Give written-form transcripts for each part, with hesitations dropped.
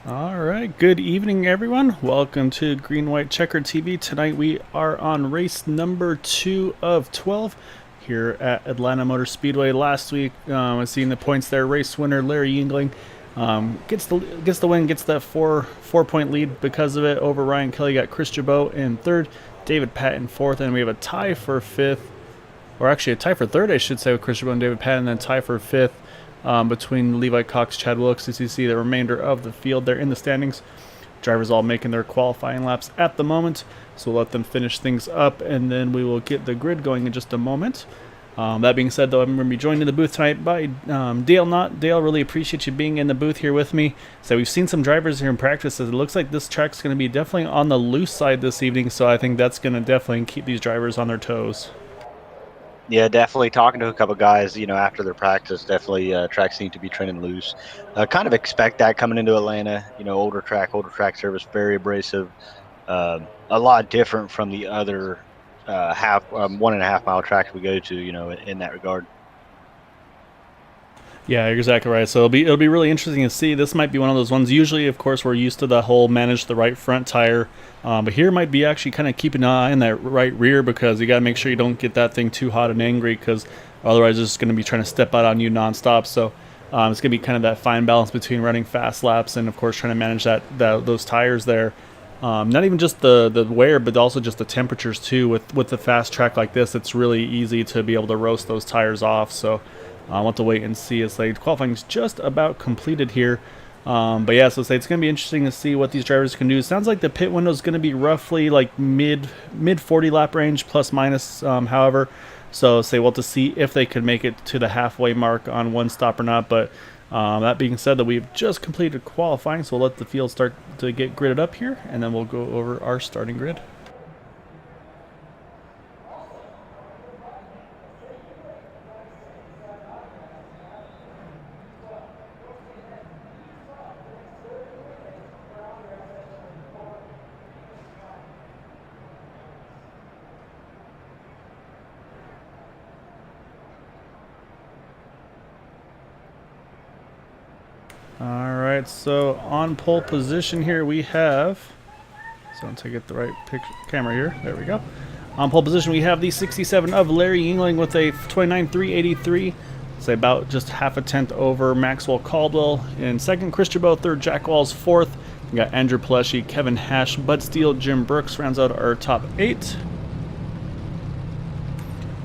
All right, good evening, everyone. Welcome to Green White Checker TV. Tonight we are on race number 2 of 12 here at Atlanta Motor Speedway. Last week, I seen the points there. Race winner Larry Yingling gets the win, gets that 4 point lead because of it over Ryan Kelly. Got Chris Jabot in third, David Patton fourth, and we have a tie for fifth, or actually a tie for third, I should say, with Chris Jabot and David Patton, and then tie for fifth between Levi Cox, Chad Wilkes, as you see the remainder of the field there in the standings. Drivers all making their qualifying laps at the moment, so we'll let them finish things up, and then we will get the grid going in just a moment. That being said, though, I'm going to be joined in the booth tonight by Dale Knott. Dale, really appreciate you being in the booth here with me. So we've seen some drivers here in practice. It looks like this track's going to be definitely on the loose side this evening, so I think that's going to definitely keep these drivers on their toes. Yeah, definitely talking to a couple guys, after their practice, definitely tracks seem to be trending loose. Kind of expect that coming into Atlanta, older track service, very abrasive, a lot different from the other 1.5 mile tracks we go to, in that regard. Yeah, you're exactly right. So it'll be really interesting to see. This might be one of those ones. Usually, of course, we're used to the whole manage the right front tire, but here might be actually kind of keeping an eye on that right rear, because you got to make sure you don't get that thing too hot and angry, because otherwise it's going to be trying to step out on you nonstop. So it's going to be kind of that fine balance between running fast laps and, of course, trying to manage those tires there. Not even just the wear, but also just the temperatures too. With the fast track like this, it's really easy to be able to roast those tires off. So I'll have to wait and see, as like qualifying's just about completed here. But yeah, so say it's going to be interesting to see what these drivers can do. It sounds like the pit window is going to be roughly like mid 40 lap range, plus minus. However, so say we'll have to see if they could make it to the halfway mark on one stop or not. But that being said, that we've just completed qualifying, so we'll let the field start to get gridded up here, and then we'll go over our starting grid. All right, so on pole position here we have, so once I get the right camera here, there we go. On pole position we have the 67 of Larry Yingling with a 29.383. Say about just half a tenth over Maxwell Caldwell in second. Chris Jabot third. Jack Walls fourth. We got Andrew Pleshy, Kevin Hash, Bud Steele, Jim Brooks rounds out our top 8.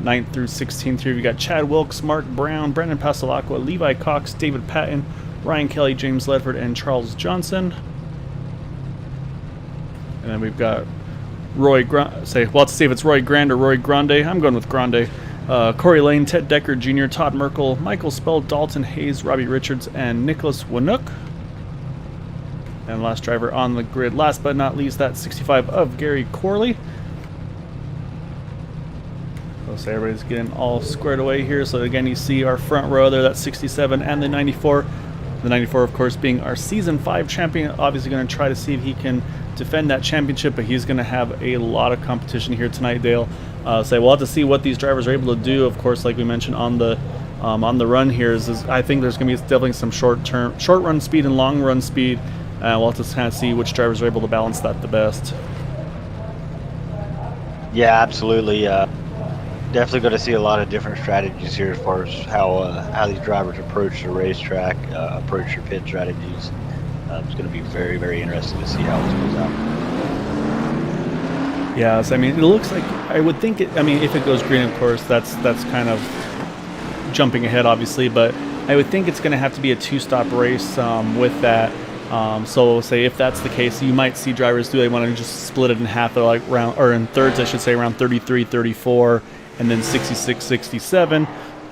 9th through 16th here we got Chad Wilkes, Mark Brown, Brendan Pasalacqua, Levi Cox, David Patton, Ryan Kelly, James Ledford, and Charles Johnson. And then we've got Roy let's see if it's Roy Grand or Roy Grande. I'm going with Grande. Corey Lane, Ted Decker Jr., Todd Merkel, Michael Spell, Dalton Hayes, Robbie Richards, and Nicholas Winook. And last driver on the grid, last but not least, that 65 of Gary Corley. So everybody's getting all squared away here. So again, you see our front row there, that 67 and the 94. The 94, of course, being our Season 5 champion. Obviously going to try to see if he can defend that championship, but he's going to have a lot of competition here tonight, Dale. So we'll have to see what these drivers are able to do. Of course, like we mentioned on the run here, is I think there's going to be definitely some short run speed and long run speed. We'll have to kind of see which drivers are able to balance that the best. Yeah, absolutely. Definitely going to see a lot of different strategies here as far as how these drivers approach the racetrack, approach their pit strategies. It's going to be very, very interesting to see how this goes out. Yeah, so, I mean, it looks like, I would think it, I mean, if it goes green, of course, that's kind of jumping ahead, obviously, but I would think it's going to have to be a 2-stop race with that. So say if that's the case, you might see drivers they want to just split it in half, like round, or in thirds, I should say, around 33, 34, and then 66, 67.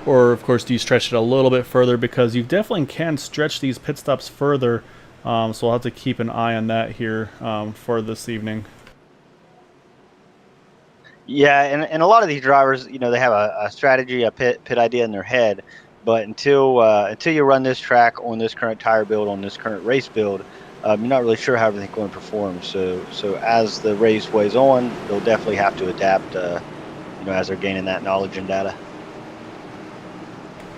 Or, of course, do you stretch it a little bit further? Because you definitely can stretch these pit stops further. So we'll have to keep an eye on that here for this evening. Yeah, and a lot of these drivers, they have a strategy, a pit idea in their head, but until you run this track on this current tire build, on this current race build, you're not really sure how everything's going to perform. So as the race weighs on, they'll definitely have to adapt, as they're gaining that knowledge and data.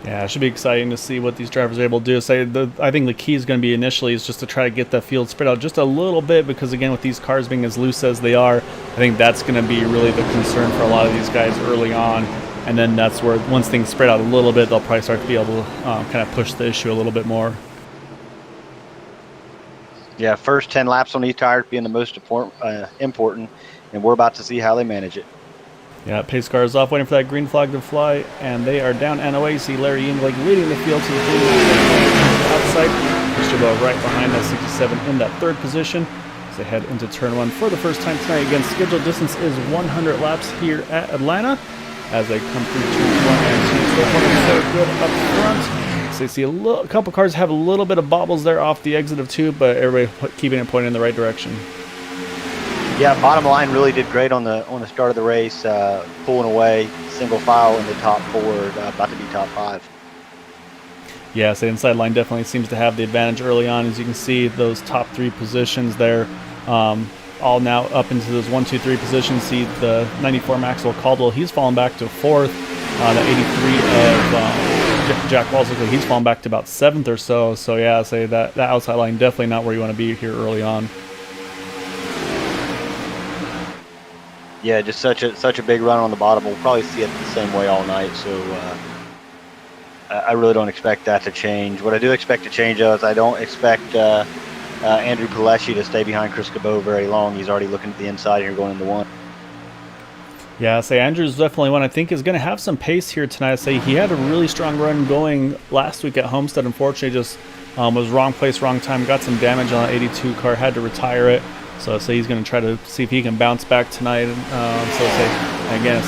Yeah, it should be exciting to see what these drivers are able to do. I think the key is going to be initially is just to try to get the field spread out just a little bit, because again, with these cars being as loose as they are, I think that's going to be really the concern for a lot of these guys early on. And then that's where, once things spread out a little bit, they'll probably start to be able to kind of push the issue a little bit more. Yeah, first 10 laps on these tires being the most important, and we're about to see how they manage it. Yeah, pace car is off, waiting for that green flag to fly, and they are down NOA. You see Larry Yingling leading the field to the outside. Christian Bell right behind that 67 in that third position as they head into turn one for the first time tonight. Again, scheduled distance is 100 laps here at Atlanta as they come through turn one and two. So good up front. So you see a couple cars have a little bit of bobbles there off the exit of two, but everybody keeping it pointed in the right direction. Yeah, bottom line really did great on the start of the race, pulling away, single file in the top four, about to be top five. Yeah, so the inside line definitely seems to have the advantage early on. As you can see, those top three positions there, all now up into those 1, 2, 3 positions. See the 94 Maxwell Caldwell, he's fallen back to fourth. The 83 of Jack Walls, he's fallen back to about seventh or so. So yeah, say that outside line definitely not where you want to be here early on. Yeah, just such a big run on the bottom. We'll probably see it the same way all night. So I really don't expect that to change. What I do expect to change, though, is I don't expect Andrew Palesci to stay behind Chris Cabot very long. He's already looking at the inside here going into one. Yeah, Andrew's definitely one I think is going to have some pace here tonight. He had a really strong run going last week at Homestead. Unfortunately, just was wrong place, wrong time. Got some damage on the 82 car, had to retire it. So he's going to try to see if he can bounce back tonight.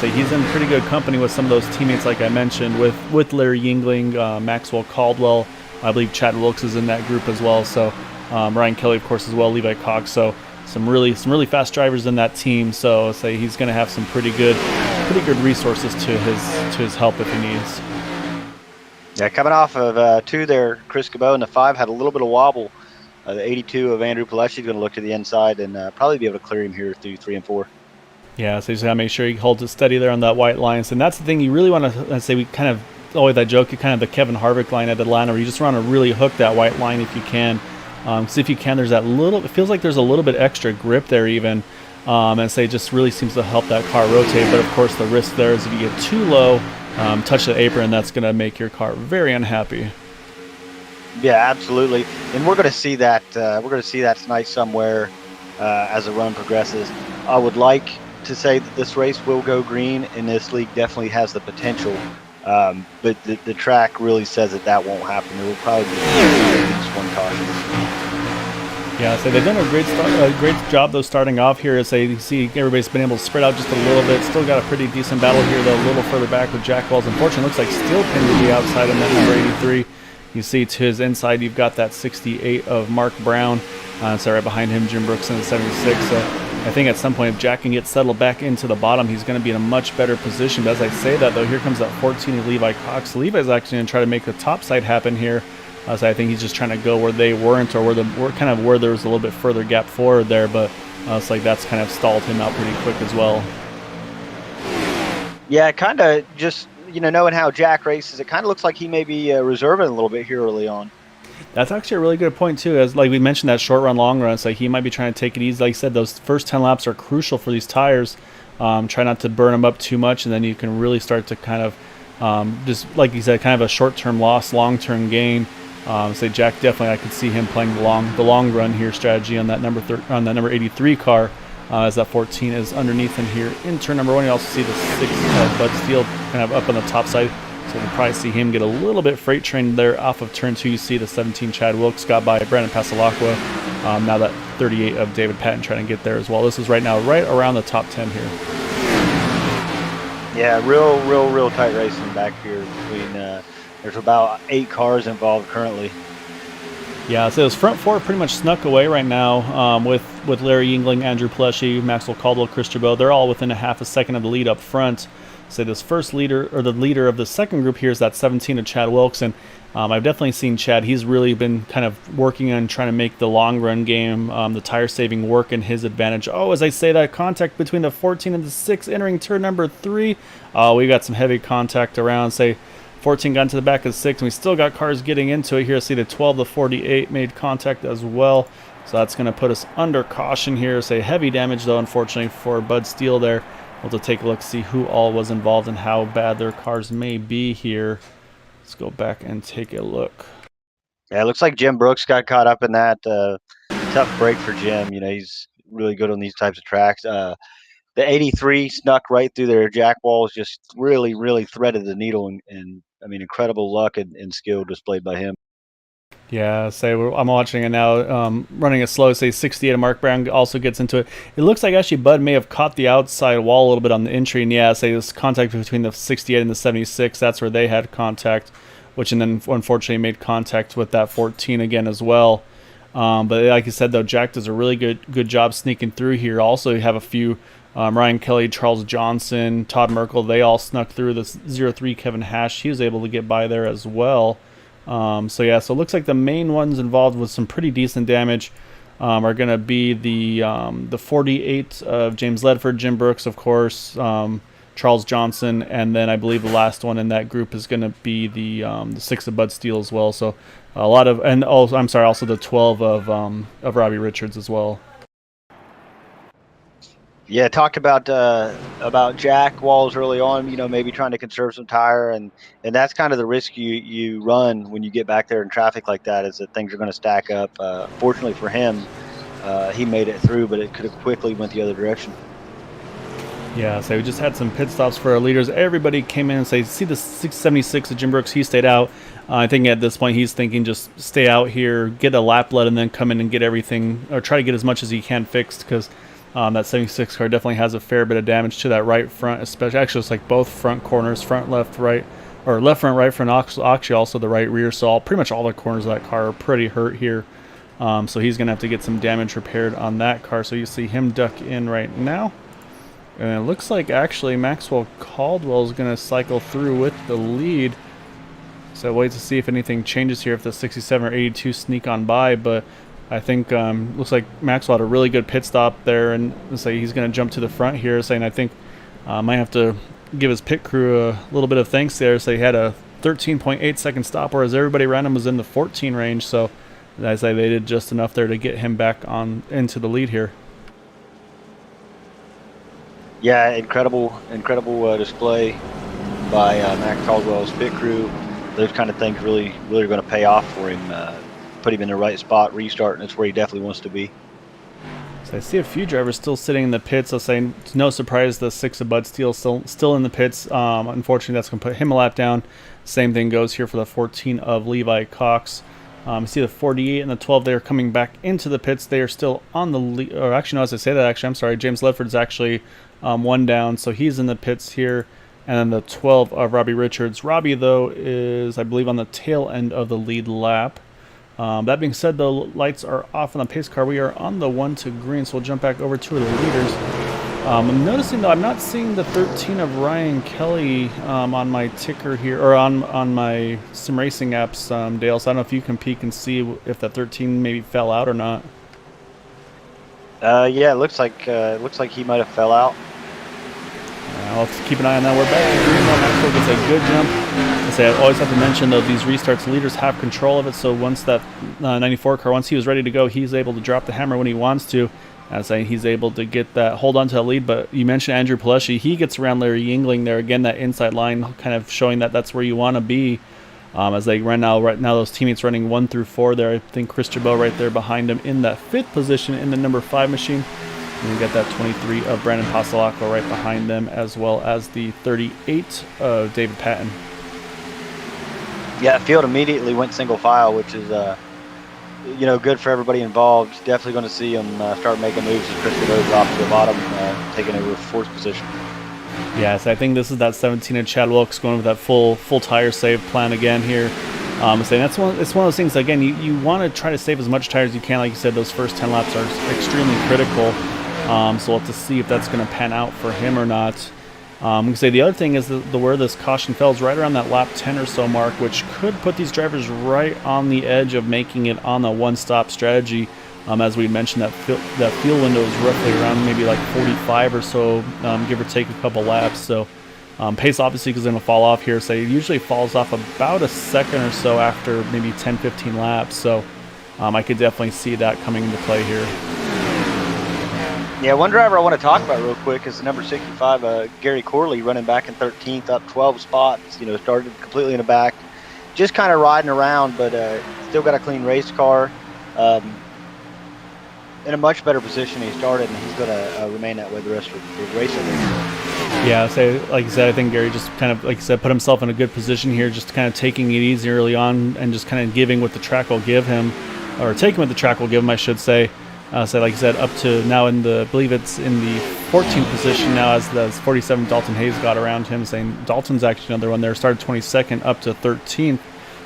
He's in pretty good company with some of those teammates, like I mentioned, with Larry Yingling, Maxwell Caldwell. I believe Chad Wilkes is in that group as well. So Ryan Kelly, of course, as well. Levi Cox. So some really fast drivers in that team. So he's going to have some pretty good resources to his help if he needs. Yeah, coming off of two there, Chris Cabot in the 5 had a little bit of wobble. The 82 of Andrew Palesci is going to look to the inside and probably be able to clear him here through 3 and 4. Yeah, so you just got to make sure he holds it steady there on that white line. And that's the thing you really want to say. We kind of always that joke, kind of the Kevin Harvick line at Atlanta, where you just want to really hook that white line if you can. Because if you can, there's that little. It feels like there's a little bit extra grip there even, and it just really seems to help that car rotate. But of course, the risk there is if you get too low, touch the apron, that's going to make your car very unhappy. Yeah, absolutely, and we're going to see that. We're going to see that tonight somewhere as the run progresses. I would like to say that this race will go green, and this league definitely has the potential. But the track really says that won't happen. It will probably be just one caution. Yeah, so they've done a great job though starting off here. As you see, everybody's been able to spread out just a little bit. Still got a pretty decent battle here though, a little further back with Jack Wells. Unfortunately, looks like Steel pinned to the outside on that number 83. You see to his inside, you've got that 68 of Mark Brown. So right behind him, Jim Brooks in the 76. So I think at some point, if Jack can get settled back into the bottom, he's going to be in a much better position. But as I say that, though, here comes that 14 of Levi Cox. Levi's actually going to try to make the top side happen here. So I think he's just trying to go where they weren't, or where there was a little bit further gap forward there. But it's like that's kind of stalled him out pretty quick as well. Yeah, kind of just, knowing how Jack races, it kind of looks like he may be reserving a little bit here early on. That's actually a really good point, too. As like we mentioned, that short run, long run, it's like he might be trying to take it easy. Like I said, those first 10 laps are crucial for these tires. Try not to burn them up too much, and then you can really start to kind of, just like you said, kind of a short-term loss, long-term gain. Jack definitely, I could see him playing the long run here strategy on that number 83 car. As that 14 is underneath him here in turn number 1. You also see the 6 Bud Steele kind of up on the top side. So we'll probably see him get a little bit freight trained there off of turn 2. You see the 17 Chad Wilkes got by Brandon Pasalacqua. Now that 38 of David Patton trying to get there as well. This is right now right around the top 10 here. Yeah, real tight racing back here between. There's about 8 cars involved currently. Yeah, so those front 4 pretty much snuck away right now with Larry Yingling, Andrew Palesci, Maxwell Caldwell, Chris Gerbeau. They're all within a half a second of the lead up front. So this first leader, or the leader of the second group here, is that 17 of Chad Wilkes. And I've definitely seen Chad. He's really been kind of working on trying to make the long run game, the tire saving work in his advantage. Oh, as I say that, contact between the 14 and the 6 entering turn number 3. We got some heavy contact around, 14 got into the back of 6, and we still got cars getting into it here. See the 12, the 48 made contact as well. So that's going to put us under caution here. Say heavy damage, though, unfortunately, for Bud Steele there. We'll have to take a look, see who all was involved and how bad their cars may be here. Let's go back and take a look. Yeah, it looks like Jim Brooks got caught up in that. Tough break for Jim. You know, he's really good on these types of tracks. The 83 snuck right through their jack walls, just really, really threaded the needle. And I mean, incredible luck and skill displayed by him. Yeah, say I'm watching it now, running it slow. Say 68, and Mark Brown also gets into it. It looks like actually Bud may have caught the outside wall a little bit on the entry, and yeah, say this contact between the 68 and the 76. That's where they had contact, which and then unfortunately made contact with that 14 again as well. But like you said, though, Jack does a really good job sneaking through here. Also, you have a few Ryan Kelly, Charles Johnson, Todd Merkel. They all snuck through. The 03 Kevin Hash, he was able to get by there as well. So yeah, so it looks like the main ones involved with some pretty decent damage are going to be the 48 of James Ledford, Jim Brooks, of course, Charles Johnson, and then I believe the last one in that group is going to be the 6 of Bud Steele as well. So a lot of, and also, I'm sorry, also the 12 of Robbie Richards as well. Yeah, talked about jack walls early on. You know, maybe trying to conserve some tire, and that's kind of the risk you run when you get back there in traffic like that, is that things are going to stack up. Fortunately for him, he made it through, but it could have quickly went the other direction. Yeah, so we just had some pit stops for our leaders. Everybody came in and say, see the 676 of Jim Brooks, he stayed out. I think at this point he's thinking just stay out here, get a lap let, and then come in and get everything, or try to get as much as he can fixed, because that 76 car definitely has a fair bit of damage to that right front, especially. Actually, it's like both front corners, front, left, right, or left front, right front, actually also the right rear. So pretty much all the corners of that car are pretty hurt here. So he's going to have to get some damage repaired on that car. So you see him duck in right now. And it looks like actually Maxwell Caldwell is going to cycle through with the lead. So wait to see if anything changes here, if the 67 or 82 sneak on by, but I think looks like Maxwell had a really good pit stop there, and say he's going to jump to the front here, saying I think might have to give his pit crew a little bit of thanks there. So he had a 13.8 second stop, whereas everybody around him was in the 14 range. So I say they did just enough there to get him back on into the lead here. Yeah, incredible display by Max Caldwell's pit crew. Those kind of things really are going to pay off for him. Put him in the right spot, restart, and it's where he definitely wants to be. So I see a few drivers still sitting in the pits. I'll say it's no surprise the 6 of Bud Steele still in the pits. Unfortunately, that's going to put him a lap down. Same thing goes here for the 14 of Levi Cox. You see the 48 and the 12 there coming back into the pits. They are still on the lead. Or actually, no, as I say that, actually, I'm sorry. James Ledford's actually one down, so he's in the pits here. And then the 12 of Robbie Richards. Robbie, though, is, I believe, on the tail end of the lead lap. That being said, the lights are off on the pace car. We are on the 1 to green, so we'll jump back over to the leaders. I'm noticing, though, I'm not seeing the 13 of Ryan Kelly on my ticker here, or on my sim racing apps, Dale. So I don't know if you can peek and see if that 13 maybe fell out or not. Yeah, it looks like he might have fell out. I'll have to keep an eye on that. We're back to green. Maxwell gets a good jump. I always have to mention, though, these restarts, leaders have control of it. So once that 94 car, once he was ready to go, he's able to drop the hammer when he wants to. He's able to get that, hold on to the lead. But you mentioned Andrew Pileshi. He gets around Larry Yingling there. Again, that inside line kind of showing that that's where you want to be. As they run now, right now, those teammates running 1 through 4 there. I think Chris Chabot right there behind him in that 5th position in the number 5 machine. And we got that 23 of Brandon Pastelacco right behind them, as well as the 38 of David Patton. Yeah, field immediately went single file, which is good for everybody involved. Definitely going to see him start making moves as Chris Chabot drops to the bottom, taking over 4th position. Yes, I think this is that 17 of Chad Wilkes going with that full tire save plan again here. Saying it's one of those things. Again, you want to try to save as much tire as you can. Like you said, those first 10 laps are extremely critical. So we'll have to see if that's going to pan out for him or not. We can say the other thing is where this caution fell is right around that lap 10 or so mark, which could put these drivers right on the edge of making it on the one-stop strategy. As we mentioned, that fuel window is roughly around maybe like 45 or so, give or take a couple laps. So Pace obviously is going to fall off here, so it usually falls off about a second or so after maybe 10-15 laps. So I could definitely see that coming into play here. Yeah, one driver I want to talk about real quick is the number 65, Gary Corley, running back in 13th, up 12 spots. Started completely in the back, just kind of riding around, but still got a clean race car. In a much better position he started, and he's going to remain that way the rest of the race. Yeah, so like I said, I think Gary just kind of, like I said, put himself in a good position here, just kind of taking it easy early on and just kind of giving what the track will give him, or taking what the track will give him, I should say. So like I said, up to now in the, I believe it's in the 14th position now, as the 47 Dalton Hayes got around him, saying Dalton's actually another one there, started 22nd up to 13th.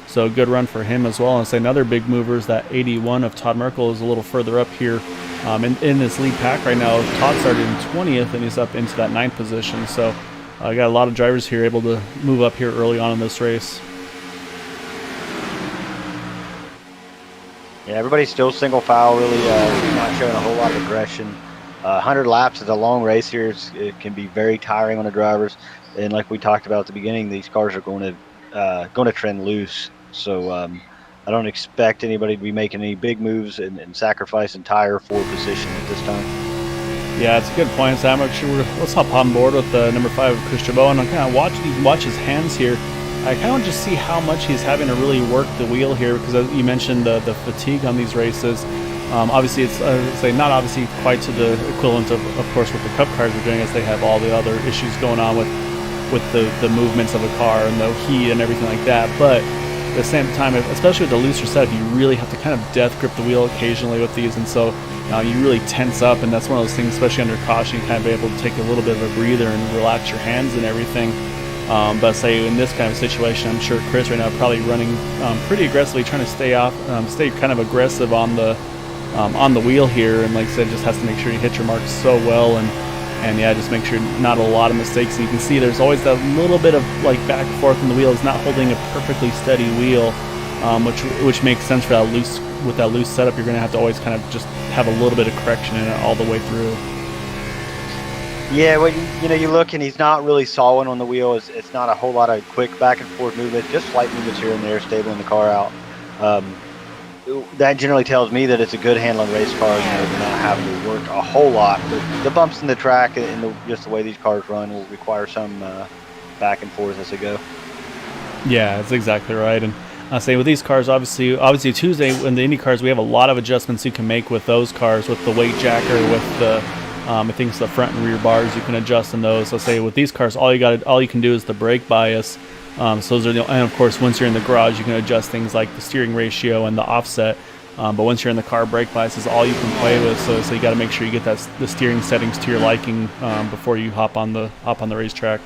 So a good run for him as well. And say another big mover is that 81 of Todd Merkel is a little further up here in this lead pack right now. Todd started in 20th and he's up into that 9th position. So I got a lot of drivers here able to move up here early on in this race. Yeah, everybody's still single file, really not showing a whole lot of aggression. 100 laps is a long race here. It can be very tiring on the drivers. And like we talked about at the beginning, these cars are going to trend loose. So I don't expect anybody to be making any big moves and sacrificing tire for position at this time. Yeah, it's a good point, Sam. Actually, let's hop on board with number 5, Chris Chabot, and kind of watch his hands here. I kind of want to just see how much he's having to really work the wheel here, because as you mentioned the fatigue on these races. Obviously, it's not obviously quite to the equivalent of course, what the Cup cars are doing, as they have all the other issues going on with the movements of a car and the heat and everything like that. But at the same time, especially with the looser setup, you really have to kind of death grip the wheel occasionally with these, and so you really tense up, and that's one of those things, especially under caution, you kind of be able to take a little bit of a breather and relax your hands and everything. But say in this kind of situation, I'm sure Chris right now probably running pretty aggressively, trying to stay kind of aggressive on the wheel here, and like I said, just has to make sure you hit your marks so well, and yeah, just make sure not a lot of mistakes. And you can see there's always that little bit of like back and forth in the wheel. It's not holding a perfectly steady wheel, which makes sense for that loose setup. You're going to have to always kind of just have a little bit of correction in it all the way through. Yeah, well, you look and he's not really sawing on the wheel. It's not a whole lot of quick back and forth movement, just slight movements here and there, stabling the car out. That generally tells me that it's a good handling race car. They're not having to work a whole lot. But the bumps in the track and just the way these cars run will require some back and forth as they go. Yeah, that's exactly right. And I say with these cars, obviously Tuesday in the Indy cars, we have a lot of adjustments you can make with those cars, with the weight jacker, with the I think it's the front and rear bars you can adjust in those. So say with these cars, all you can do is the brake bias. So those are and of course, once you're in the garage, you can adjust things like the steering ratio and the offset. But once you're in the car, brake bias is all you can play with. So you got to make sure you get the steering settings to your liking before you hop on the racetrack.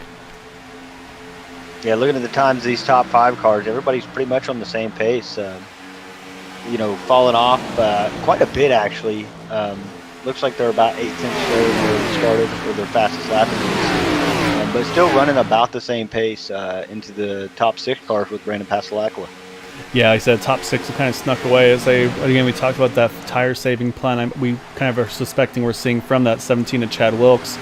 Yeah, looking at the times of these top 5 cars, everybody's pretty much on the same pace. Falling off quite a bit actually. Looks like they're about 8 tenths slower than where they started for their fastest lap in these, but still running about the same pace into the top 6 cars with Brandon Passalacqua. Yeah, like I said, top 6 kind of snuck away. Again, we talked about that tire saving plan. We kind of are suspecting we're seeing from that 17 of Chad Wilkes.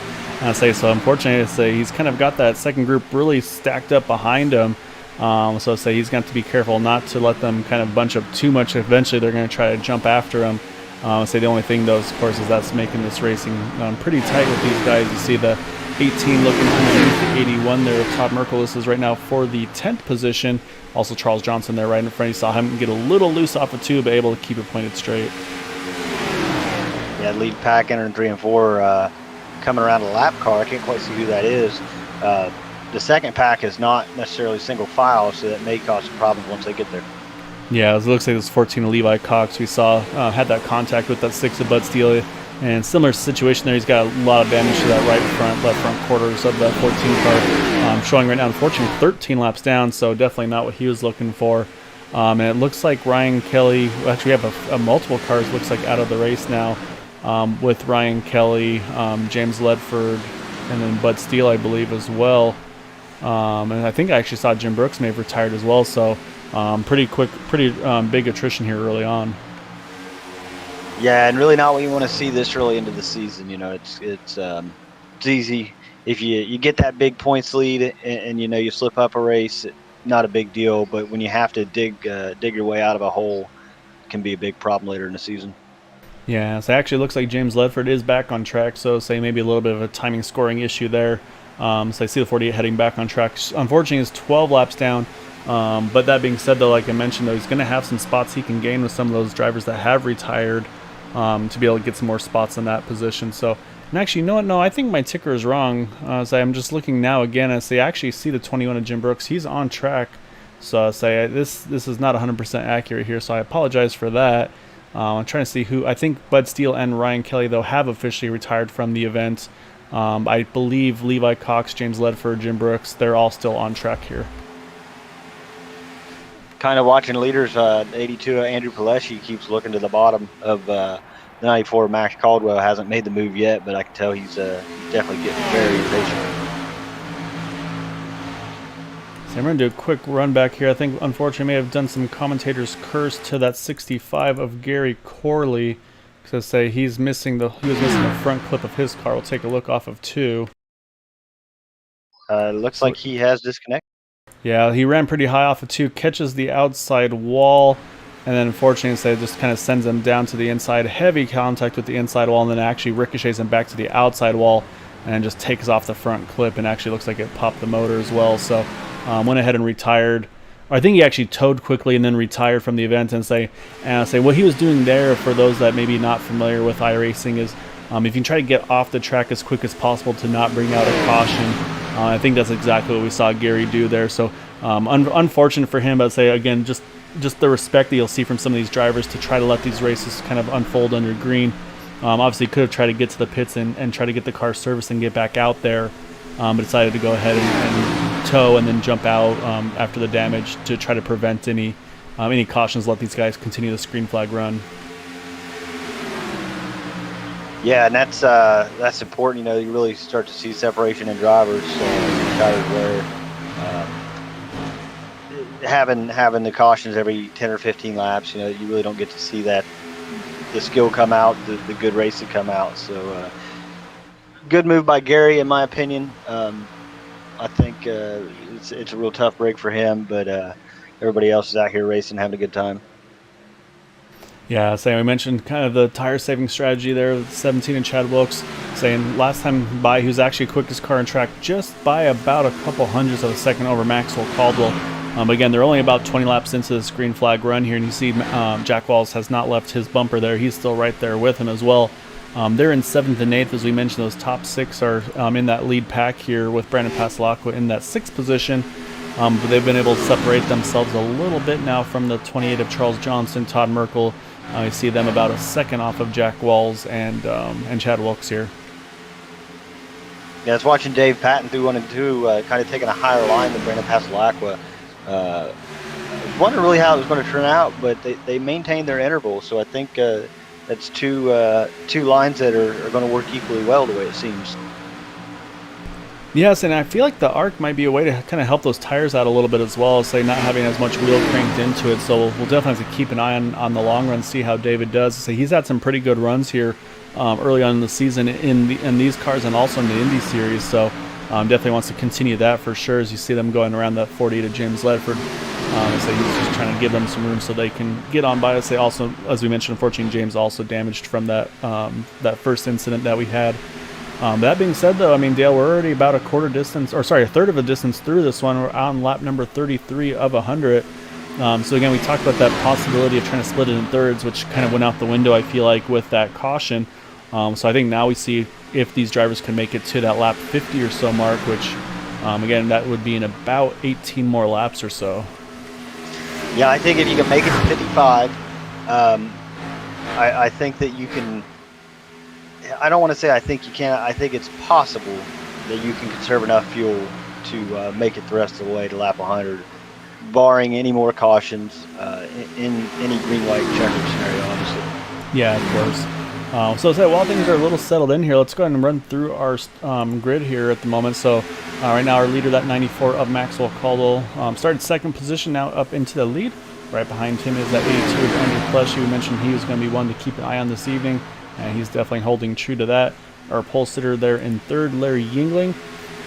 So unfortunately, he's kind of got that second group really stacked up behind him. So he's going to have to be careful not to let them kind of bunch up too much. Eventually, they're going to try to jump after him. The only thing, though, of course, is that's making this racing pretty tight with these guys. You see the 18 looking underneath the 81 there of Todd Merkel. This is right now for the 10th position. Also, Charles Johnson there right in front. You saw him get a little loose off of 2, but able to keep it pointed straight. Yeah, lead pack entering 3 and 4, coming around a lap car. I can't quite see who that is. The second pack is not necessarily single file, so that may cause some problems once they get there. Yeah, it looks like this 14 of Levi Cox we saw had that contact with that 6 of Bud Steele. And similar situation there, he's got a lot of damage to that left front quarters of that 14 car. Showing right now, unfortunately, 13 laps down, so definitely not what he was looking for. And it looks like Ryan Kelly, actually we have a multiple cars, looks like out of the race now, with Ryan Kelly, James Ledford, and then Bud Steele, I believe, as well. And I think I actually saw Jim Brooks may have retired as well, so pretty big attrition here early on. Yeah, and really not what you want to see this early into the season. It's It's easy if you get that big points lead and you slip up a race, not a big deal. But when you have to dig your way out of a hole, it can be a big problem later in the season. Yeah, so it actually looks like James Ledford is back on track, so say maybe a little bit of a timing scoring issue there. So I see the 48 heading back on track. Unfortunately, he's 12 laps down. But that being said, though, like I mentioned, though, he's going to have some spots he can gain with some of those drivers that have retired to be able to get some more spots in that position. So, and actually, you know what? No, I think my ticker is wrong. So I'm just looking now again. I say actually see the 21 of Jim Brooks. He's on track. So I say this is not 100% accurate here. So I apologize for that. I'm trying to see who. I think Bud Steele and Ryan Kelly, though, have officially retired from the event. I believe Levi Cox, James Ledford, Jim Brooks, they're all still on track here. Kind of watching leaders, 82 Andrew Pileshi keeps looking to the bottom of the 94. Max Caldwell hasn't made the move yet, but I can tell he's definitely getting very impatient. So I'm going to do a quick run back here. I think, unfortunately, I may have done some commentator's curse to that 65 of Gary Corley. Because I say he was missing the front clip of his car. We'll take a look off of 2. Looks like he has disconnected. Yeah, he ran pretty high off of 2, catches the outside wall, and then unfortunately it just kind of sends him down to the inside. Heavy contact with the inside wall, and then actually ricochets him back to the outside wall and just takes off the front clip, and actually looks like it popped the motor as well. So went ahead and retired. I think he actually towed quickly and then retired from the event. And say what he was doing there, for those that may be not familiar with iRacing, is if you try to get off the track as quick as possible to not bring out a caution. I think that's exactly what we saw Gary do there. So unfortunate for him, but say again, just the respect that you'll see from some of these drivers to try to let these races kind of unfold under green. Obviously could have tried to get to the pits and try to get the car serviced and get back out there, but decided to go ahead and tow and then jump out after the damage to try to prevent any cautions, let these guys continue the screen flag run. Yeah, and that's important. You really start to see separation in drivers. Tires where having the cautions every 10 or 15 laps, you really don't get to see that the skill come out, the good racing come out. So good move by Gary, in my opinion. I think it's a real tough break for him, but everybody else is out here racing, having a good time. Yeah, we mentioned kind of the tire saving strategy there with 17 and Chad Wilkes, saying last time by he was actually quickest car on track, just by about a couple hundredths of a second over Maxwell Caldwell. But again, they're only about 20 laps into the screen flag run here, and you see Jack Walls has not left his bumper there. He's still right there with him as well. They're in 7th and 8th, as we mentioned. Those top 6 are in that lead pack here with Brandon Pasalacqua in that 6th position. But they've been able to separate themselves a little bit now from the 28 of Charles Johnson, Todd Merkel. You see them about a second off of Jack Walls and Chad Wilkes here. Yeah, it's watching Dave Patton through 1 and 2, kind of taking a higher line than Brandon Pasalacqua. I was wondering really how it was going to turn out, but they maintained their interval. So I think that's two lines that are going to work equally well, the way it seems. Yes, and I feel like the arc might be a way to kind of help those tires out a little bit as well, say not having as much wheel cranked into it. So we'll definitely have to keep an eye on the long run, see how David does. So he's had some pretty good runs here early on in the season in these cars and also in the Indy Series. So definitely wants to continue that for sure, as you see them going around that 40 to James Ledford. So he's just trying to give them some room so they can get on by us. They also, as we mentioned, unfortunately, James also damaged from that first incident that we had. That being said, though, I mean, Dale, we're already about a third of a distance through this one. We're on lap number 33 of 100. So again, we talked about that possibility of trying to split it in thirds, which kind of went out the window, I feel like, with that caution. So I think now we see if these drivers can make it to that lap 50 or so mark, which, again, that would be in about 18 more laps or so. Yeah, I think if you can make it to 55, I think that you can. I don't want to say I think you can. I think it's possible that you can conserve enough fuel to make it the rest of the way to lap 100, barring any more cautions in any green-white checker scenario, obviously. Yeah, of course. So while things are a little settled in here, let's go ahead and run through our grid here at the moment. So right now our leader, that 94 of Maxwell Caldwell, started 2nd position, now up into the lead. Right behind him is that 82 of Andrew Pileshi. We mentioned he was going to be one to keep an eye on this evening, and he's definitely holding true to that. our pole sitter there in third, Larry Yingling.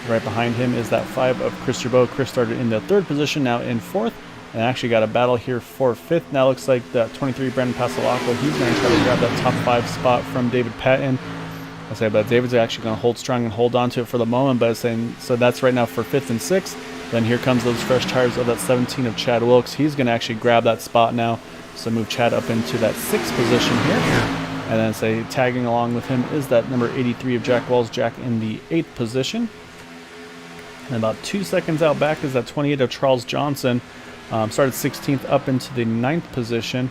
Right behind him is that 5 of Chris Gerbeau. Chris started in the third position, now in fourth, and actually got a battle here for fifth. Now looks like that 23 Brandon Pasolaco, he's going to try to grab that top 5 spot from David Patton. I say, but David's actually going to hold strong and hold on to it for the moment. But saying, so that's right now for 5th and 6th. Then here comes those fresh tires of that 17 of Chad Wilkes. He's going to actually grab that spot now. So move Chad up into that 6th position here. And then say tagging along with him is that number 83 of Jack Wells, Jack in the 8th position. And about 2 seconds out back is that 28 of Charles Johnson. Started 16th up into the 9th position.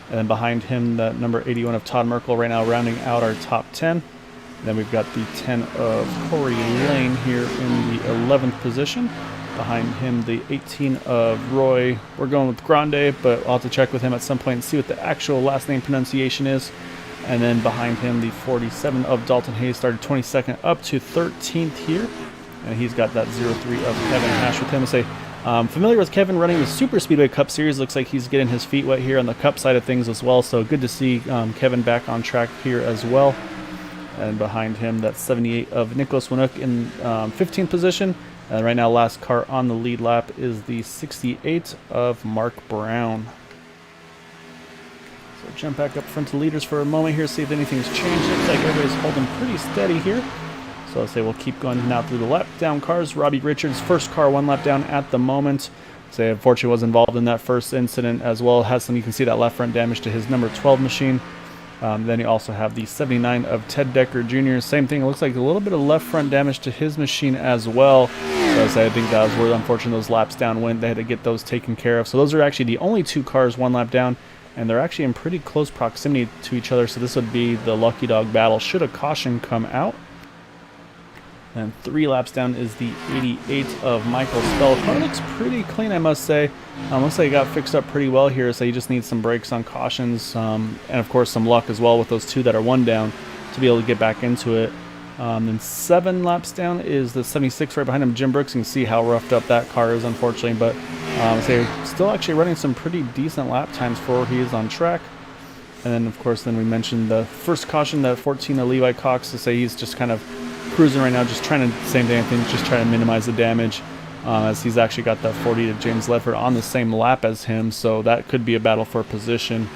And then behind him, that number 81 of Todd Merkel right now rounding out our top 10. Then we've got the 10 of Corey Lane here in the 11th position. Behind him, the 18 of Roy. We're going with Grande, but I'll have to check with him at some point and see what the actual last name pronunciation is. And then behind him, the 47 of Dalton Hayes started 22nd up to 13th here. And he's got that 03 of Kevin Hash with him. I say, familiar with Kevin running the Super Speedway Cup Series. Looks like he's getting his feet wet here on the Cup side of things as well. So good to see Kevin back on track here as well. And behind him, that 78 of Nicholas Winook in 15th position. And right now, last car on the lead lap is the 68 of Mark Brown. So jump back up front to leaders for a moment here, see if anything's changed. Looks like everybody's holding pretty steady here. So I'll say we'll keep going now through the lap down cars. Robbie Richards, first car, 1 lap down at the moment. Say unfortunately was involved in that first incident as well. Has some, you can see that left front damage to his number 12 machine. Then you also have the 79 of Ted Decker Jr. Same thing. It looks like a little bit of left front damage to his machine as well. So I think that was where unfortunately those laps down went. They had to get those taken care of. So those are actually the only 2 cars 1 lap down, and they're actually in pretty close proximity to each other. So this would be the lucky dog battle should a caution come out. And 3 laps down is the 88 of Michael Spell. Car looks pretty clean, I must say. Looks like it got fixed up pretty well here, so you just need some brakes on cautions, and of course some luck as well with those 2 that are 1 down to be able to get back into it. Then 7 laps down is the 76 right behind him, Jim Brooks. You can see how roughed up that car is, unfortunately, but so still actually running some pretty decent lap times for where he is on track. And then, of course, then we mentioned the first caution, that 14 of Levi Cox, to say he's just kind of cruising right now, just trying to, same thing, just trying to minimize the damage, as he's actually got that 40 to James Ledford on the same lap as him, so that could be a battle for position.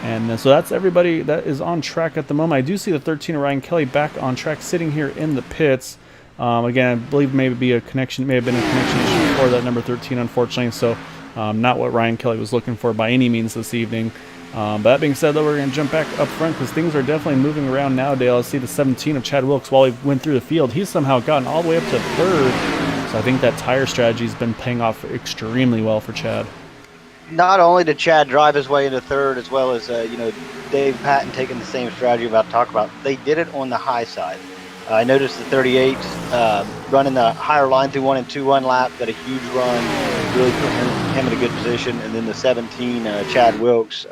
And so that's everybody that is on track at the moment. I do see the 13 of Ryan Kelly back on track, sitting here in the pits. Again, I believe may have been a connection issue for that number 13, unfortunately, so not what Ryan Kelly was looking for by any means this evening. But that being said, though, we're going to jump back up front because things are definitely moving around now, Dale. I see the 17 of Chad Wilkes while he went through the field. He's somehow gotten all the way up to 3rd. So I think that tire strategy has been paying off extremely well for Chad. Not only did Chad drive his way into 3rd, as well as Dave Patton taking the same strategy I'm about to talk about. They did it on the high side. I noticed the 38 running the higher line through 1 and 2 1 lap, got a huge run, really put him in a good position. And then the 17, Chad Wilkes,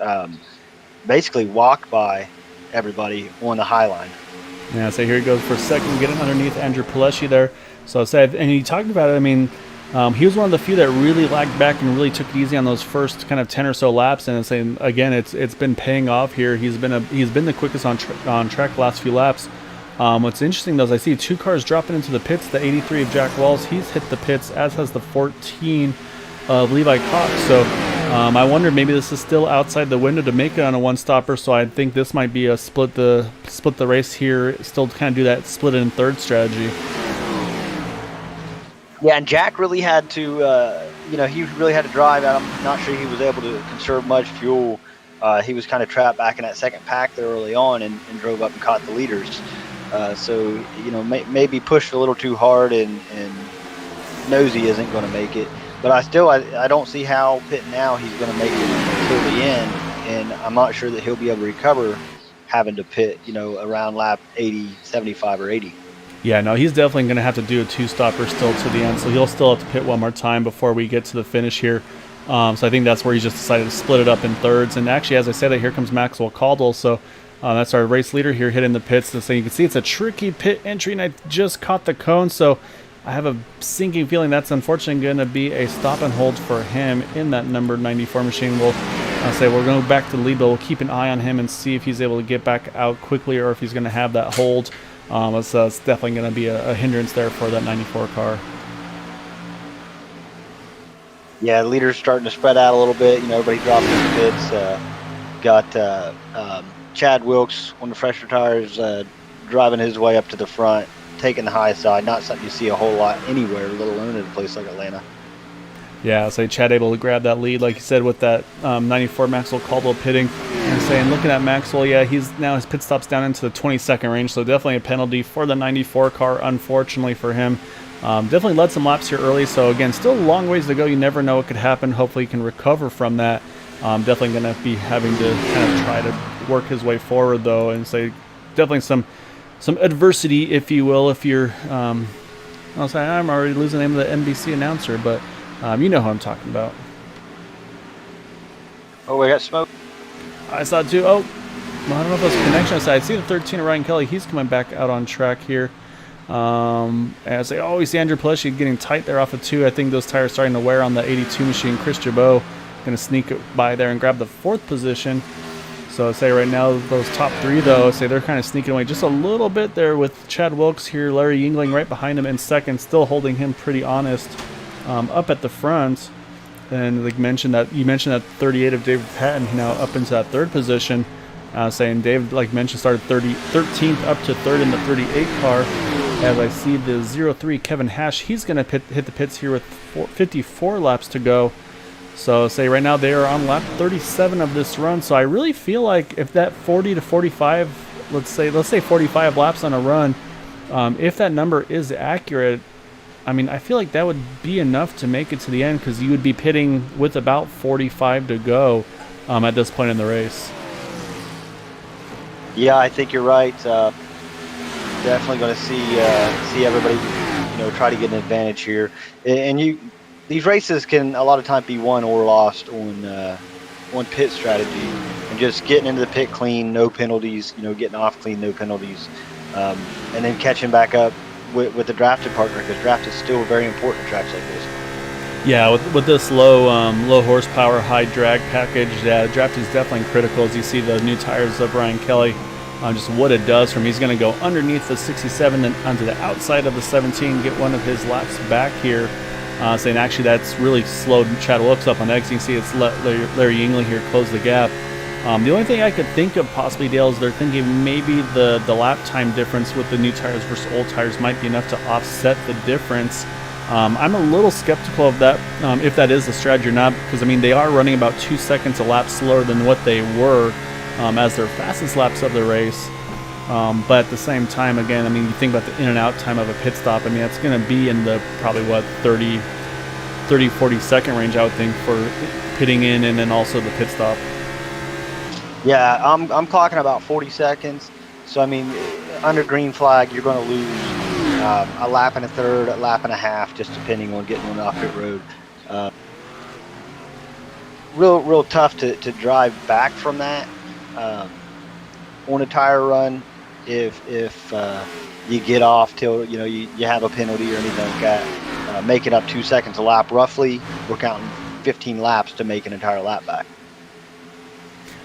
basically walked by everybody on the high line. Yeah, so here he goes for second, getting underneath Andrew Pileshi there. So I said, and he talked about it, I mean, he was one of the few that really lagged back and really took it easy on those first kind of 10 or so laps. And saying again, it's been paying off here. He's been the quickest on track the last few laps. What's interesting though is I see 2 cars dropping into the pits. The 83 of Jack Walls, he's hit the pits, as has the 14 of Levi Cox. So I wonder maybe this is still outside the window to make it on a 1-stopper. So I think this might be a split the race here. Still kind of do that split it in 3rd strategy. Yeah, and Jack really had to, he really had to drive. I'm not sure he was able to conserve much fuel. He was kind of trapped back in that second pack there early on and drove up and caught the leaders. So, maybe pushed a little too hard and knows he isn't going to make it. But I don't see how Pitt now he's going to make it until the end. And I'm not sure that he'll be able to recover having to pit, around lap 80, 75, or 80. Yeah, no, he's definitely going to have to do a 2-stopper still to the end. So he'll still have to pit one more time before we get to the finish here. So I think that's where he's just decided to split it up in 3rds. And actually, as I said, here comes Maxwell Caldwell. So that's our race leader here hitting the pits. So you can see it's a tricky pit entry, and I just caught the cone. So I have a sinking feeling that's unfortunately going to be a stop and hold for him in that number 94 machine. We'll say we're going back to the lead, but we'll keep an eye on him and see if he's able to get back out quickly or if he's going to have that hold. So it's definitely going to be a hindrance there for that 94 car. Yeah, the leader's starting to spread out a little bit. Everybody dropping in the pits. Got Chad Wilkes, one of the fresher tires, driving his way up to the front, taking the high side. Not something you see a whole lot anywhere, let alone in a place like Atlanta. Yeah, so Chad able to grab that lead, like you said, with that 94 Maxwell Caldwell pitting. And saying, looking at Maxwell, yeah, his pit stops down into the 22nd range, so definitely a penalty for the 94 car, unfortunately for him. Definitely led some laps here early, so again, still a long ways to go. You never know what could happen. Hopefully he can recover from that. Definitely going to be having to kind of try to work his way forward, though, and say definitely some adversity, if you will, if you're... I'll say I'm already losing the name of the NBC announcer, but you know who I'm talking about. Oh, we got smoke. I saw it too. Oh, well, I don't know if it was a connection. I see the 13 of Ryan Kelly. He's coming back out on track here. And I say, oh, we see Andrew Pleshy getting tight there off of 2. I think those tires starting to wear on the 82 machine. Chris Jabot going to sneak by there and grab the 4th position. So I say right now those top 3, though, say they're kind of sneaking away just a little bit there with Chad Wilkes here. Larry Yingling right behind him in 2nd, still holding him pretty honest up at the front. And like you mentioned that 38 of David Patton now up into that 3rd position. Saying Dave, like mentioned, started 13th up to 3rd in the 38 car. As I see the 03 Kevin Hash, he's going to hit the pits here with 54 laps to go. So say right now they are on lap 37 of this run. So I really feel like if that 40 to 45, let's say 45 laps on a run, if that number is accurate, I mean, I feel like that would be enough to make it to the end, because you would be pitting with about 45 to go at this point in the race. Yeah, I think you're right. Definitely going to see everybody, try to get an advantage here. And these races can a lot of times be won or lost on pit strategy, and just getting into the pit clean, no penalties. Getting off clean, no penalties, and then catching back up with the drafted partner, because draft is still very important in tracks like this. Yeah, with this low horsepower, high drag package, draft is definitely critical. As you see the new tires of Ryan Kelly, just what it does for him. He's going to go underneath the 67 and onto the outside of the 17, get one of his laps back here. Saying actually that's really slowed Chad Wilkes up on the exit. You can see it's Larry Yingling here close the gap. The only thing I could think of possibly, Dale, is they're thinking maybe the lap time difference with the new tires versus old tires might be enough to offset the difference. I'm a little skeptical of that, if that is the strategy or not, because I mean they are running about 2 seconds a lap slower than what they were as their fastest laps of the race. But at the same time, again, I mean, you think about the in and out time of a pit stop. I mean, that's going to be in the probably 40 second range, I would think, for pitting in and then also the pit stop. Yeah, I'm clocking about 40 seconds. So I mean, under green flag, you're going to lose a lap and a third, a lap and a half, just depending on getting on the off pit road. Real tough to drive back from that on a tire run if you get off till you have a penalty or anything like that. Making up 2 seconds a lap roughly, we're counting 15 laps to make an entire lap back.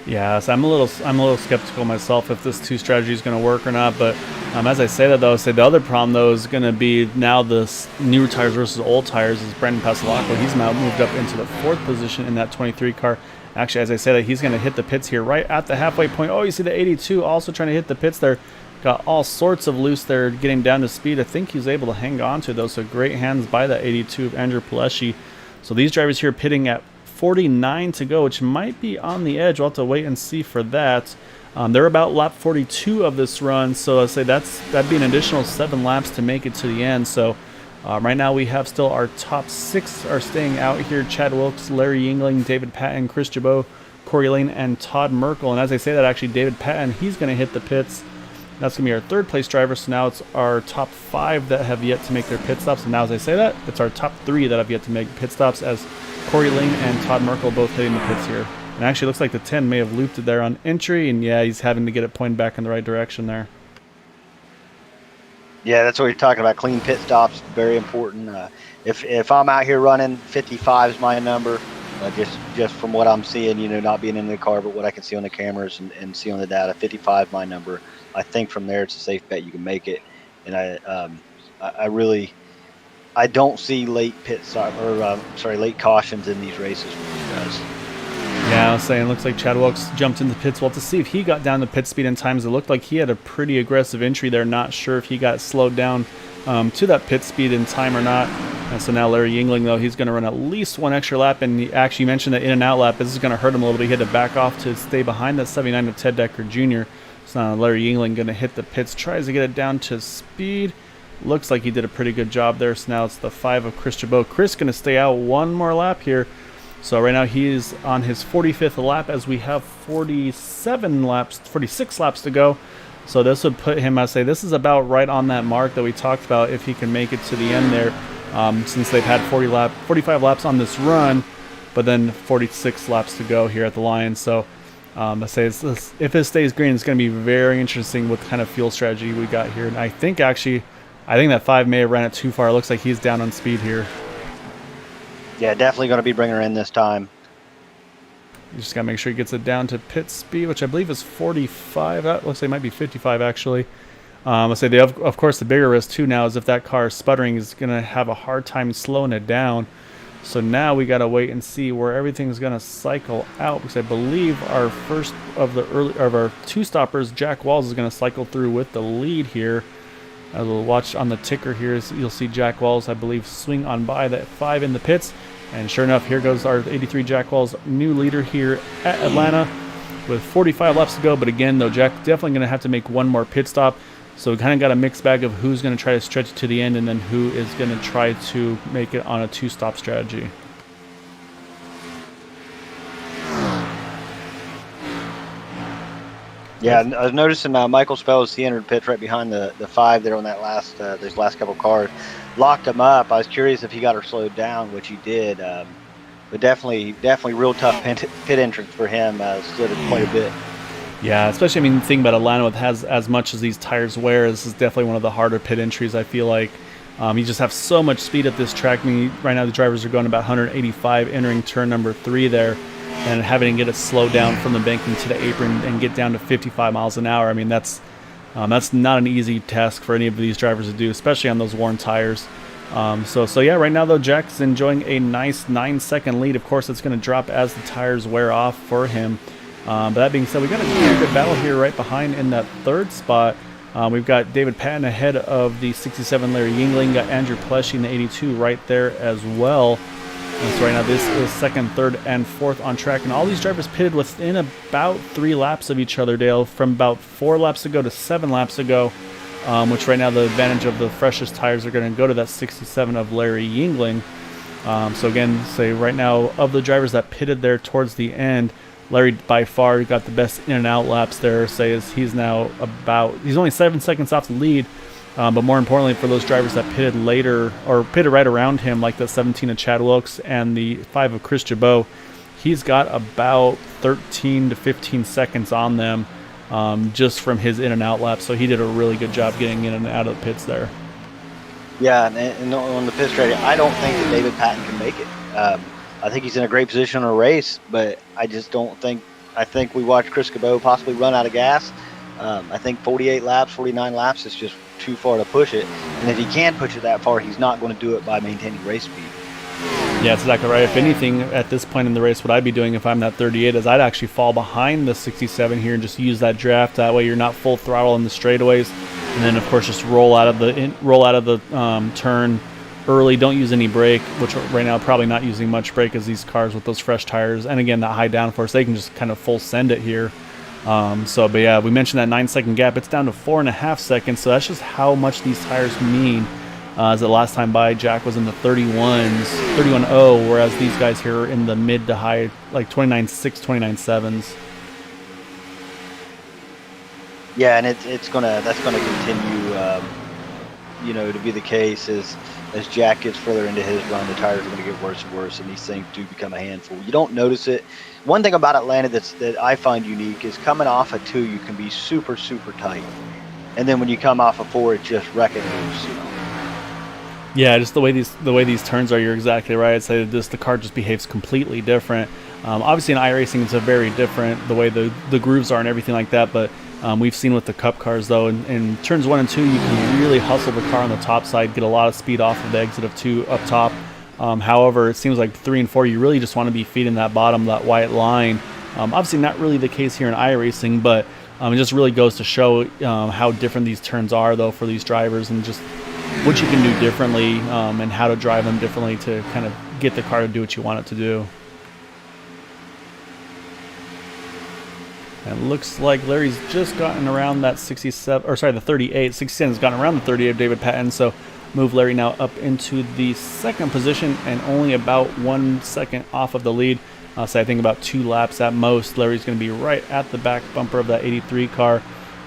Yeah, so I'm a little skeptical myself if this 2 strategy is going to work or not. But as I say that, though, the other problem though is going to be now this new tires versus old tires is Brandon Passalacqua. He's now moved up into the 4th position in that 23 car. Actually, as I say that, he's going to hit the pits here right at the halfway point. Oh, you see the 82 also trying to hit the pits there. Got all sorts of loose there, getting down to speed. I think he's able to hang on to those. So great hands by that 82 of Andrew Pleshy. So these drivers here pitting at 49 to go, which might be on the edge. We'll have to wait and see for that. They're about lap 42 of this run, so I'd say that'd be an additional 7 laps to make it to the end. So right now we have still our top 6 are staying out here: Chad Wilkes, Larry Yingling, David Patton, Chris Jabot, Corey Lane, and Todd Merkel. And as I say that, actually David Patton, he's going to hit the pits. That's going to be our 3rd place driver. So now it's our top 5 that have yet to make their pit stops. And now as I say that, it's our top 3 that have yet to make pit stops, as Corey Lane and Todd Merkel both hitting the pits here. And actually looks like the 10 may have looped it there on entry, and yeah, he's having to get it pointed back in the right direction there. Yeah, that's what you're talking about. Clean pit stops, very important. If I'm out here running, 55 is my number. Just from what I'm seeing, not being in the car, but what I can see on the cameras and see on the data, 55 my number. I think from there it's a safe bet you can make it. And I really I don't see late pit stop or late cautions in these races from these guys. Yeah, I was saying, looks like Chad Wilkes jumped into pits. Well, to see if he got down to pit speed in times, it looked like he had a pretty aggressive entry there. Not sure if he got slowed down to that pit speed in time or not. And so now Larry Yingling, though, he's going to run at least one extra lap. And he actually mentioned that in and out lap, this is going to hurt him a little bit. He had to back off to stay behind that 79 of Ted Decker Jr. So now Larry Yingling going to hit the pits, tries to get it down to speed. Looks like he did a pretty good job there. So now it's the 5 of Chris Chabot. Chris going to stay out one more lap here. So right now he is on his 45th lap as we have 46 laps to go. So this would put him, I say, this is about right on that mark that we talked about if he can make it to the end there. Since they've had 45 laps on this run, but then 46 laps to go here at the Lions. So I say if this stays green, it's going to be very interesting what kind of fuel strategy we got here. And I think that 5 may have ran it too far. It looks like he's down on speed here. Yeah, definitely going to be bringing her in this time. You just got to make sure he gets it down to pit speed, which I believe is 45. That looks like it might be 55, actually. Let's say, of course, the bigger risk, too, now is if that car is sputtering, is going to have a hard time slowing it down. So now we got to wait and see where everything's going to cycle out, because I believe our first of our 2 stoppers, Jack Walls, is going to cycle through with the lead here. As we'll watch on the ticker here, you'll see Jack Walls, I believe, swing on by that 5 in the pits. And sure enough, here goes our 83 Jack Walls, new leader here at Atlanta with 45 laps to go. But again, though, Jack definitely going to have to make one more pit stop. So we kind of got a mixed bag of who's going to try to stretch it to the end and then who is going to try to make it on a 2-stop strategy. Yeah, I was noticing Michael Spells, he entered pits right behind the 5 there on that those last couple cars. Locked him up. I was curious if he got her slowed down, which he did. But definitely real tough pit entrance for him. Slid it quite a bit. Yeah, especially, I mean, the thing about Atlanta with as much as these tires wear, this is definitely one of the harder pit entries, I feel like. You just have so much speed at this track. I mean, right now the drivers are going about 185 entering turn number 3 there, and having to get it slowed down from the banking to the apron and get down to 55 miles an hour. I mean, that's not an easy task for any of these drivers to do, especially on those worn tires. So yeah, right now though, Jack's enjoying a nice 9-second lead. Of course, it's going to drop as the tires wear off for him. But that being said, we got a pretty good battle here right behind in that 3rd spot. We've got David Patton ahead of the 67 Larry Yingling, got Andrew Pleshy in the 82 right there as well. And so right now this is 2nd, 3rd, and 4th on track, and all these drivers pitted within about 3 laps of each other, Dale, from about 4 laps ago to 7 laps ago, which right now the advantage of the freshest tires are going to go to that 67 of Larry Yingling. So again, say right now of the drivers that pitted there towards the end, Larry by far got the best in and out laps there. Say as he's only 7 seconds off the lead. But more importantly, for those drivers that pitted later or pitted right around him, like the 17 of Chad Wilkes and the 5 of Chris Chabot, he's got about 13 to 15 seconds on them just from his in and out lap. So he did a really good job getting in and out of the pits there. Yeah, and on the pit strategy, I don't think that David Patton can make it. I think he's in a great position in a race, but I just don't think. I think we watched Chris Chabot possibly run out of gas. I think 48 laps, 49 laps is just too far to push it. And if he can push it that far, he's not going to do it by maintaining race speed. Yeah, that's exactly right. If anything, at this point in the race, what I'd be doing if I'm that 38 is I'd actually fall behind the 67 here and just use that draft. That way you're not full throttle in the straightaways. And then, of course, just roll out of the turn early. Don't use any brake, which right now probably not using much brake as these cars with those fresh tires. And again, that high downforce, they can just kind of full send it here. But yeah, we mentioned that 9-second gap. It's down to 4.5 seconds. So that's just how much these tires mean. As the last time by, Jack was in the 31.0, whereas these guys here are in the mid to high, like 29.6, 29.7s. Yeah, and that's gonna continue, to be the case as Jack gets further into his run. The tires are gonna get worse and worse, and these things do become a handful. You don't notice it. One thing about Atlanta that I find unique is coming off a 2, you can be super, super tight, and then when you come off a 4, it's just wrecking loose. Yeah, just the way these turns are, you're exactly right. So the car just behaves completely different. Obviously, in iRacing, it's a very different the way the grooves are and everything like that. But we've seen with the Cup cars though, in turns 1 and 2, you can really hustle the car on the top side, get a lot of speed off of the exit of 2 up top. However, it seems like 3 and 4, you really just want to be feeding that bottom, that white line. Obviously, not really the case here in iRacing, but it just really goes to show how different these turns are though for these drivers, and just what you can do differently, and how to drive them differently to kind of get the car to do what you want it to do. And it looks like Larry's just gotten around that 67, or sorry, the 38. 67 has gotten around the 38 of David Patton, so move Larry now up into the second position and only about 1 second off of the lead. So I think about 2 laps at most. Larry's going to be right at the back bumper of that 83 car.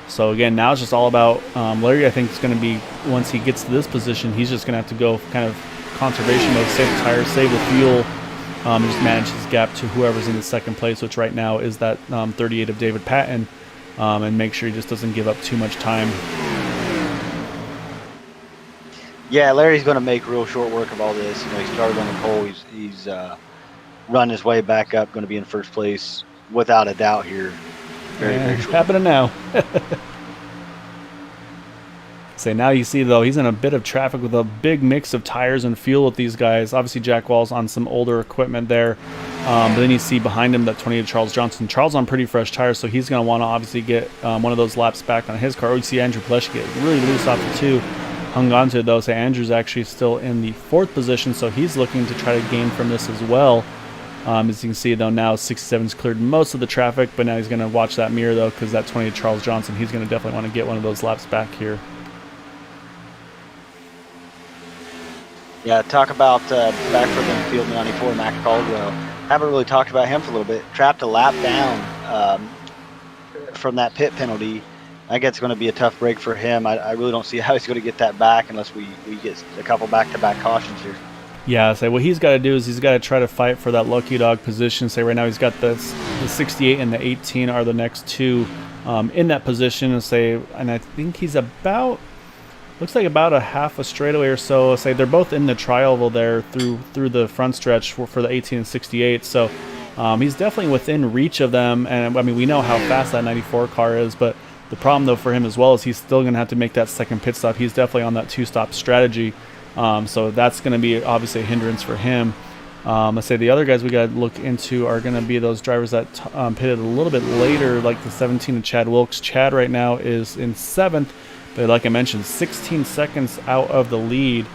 So again, now it's just all about Larry. I think it's going to be, once he gets to this position, he's just going to have to go kind of conservation mode, save the tires, save the fuel, and just manage his gap to whoever's in the second place, which right now is that 38 of David Patton, and make sure he just doesn't give up too much time. Yeah, Larry's going to make real short work of all this. He started on the pole. He's run his way back up, going to be in first place without a doubt here. Very short. Happening now. So now you see, though, he's in a bit of traffic with a big mix of tires and fuel with these guys. Obviously, Jack Wall's on some older equipment there. But then you see behind him that 28 Charles Johnson. Charles on pretty fresh tires, so he's going to want to obviously get one of those laps back on his car. Oh, you see Andrew Plesch get really loose off the 2. Hung on to it, though. So Andrew's actually still in the 4th position, so he's looking to try to gain from this as well. As you can see, though, now 67's cleared most of the traffic, but now he's going to watch that mirror, though, because that 28 Charles Johnson, he's going to definitely want to get one of those laps back here. Yeah, talk about back for the field 94, Max Caldwell. Haven't really talked about him for a little bit. Trapped a lap down from that pit penalty. I think it's going to be a tough break for him. I really don't see how he's going to get that back unless we get a couple back-to-back cautions here. Yeah, so what he's got to do is he's got to try to fight for that lucky dog position. Say right now he's got the 68 and the 18 are the next 2 in that position. And I think he's about, looks like about a half a straightaway or so. Say they're both in the tri-oval there through the front stretch for the 18 and 68. So he's definitely within reach of them. And I mean, we know how fast that 94 car is, but the problem though for him as well is he's still going to have to make that second pit stop. He's definitely on that 2-stop strategy. So that's going to be obviously a hindrance for him. Let's say the other guys we got to look into are going to be those drivers that pitted a little bit later, like the 17 of Chad Wilkes. Chad right now is in 7th, but like I mentioned, 16 seconds out of the lead.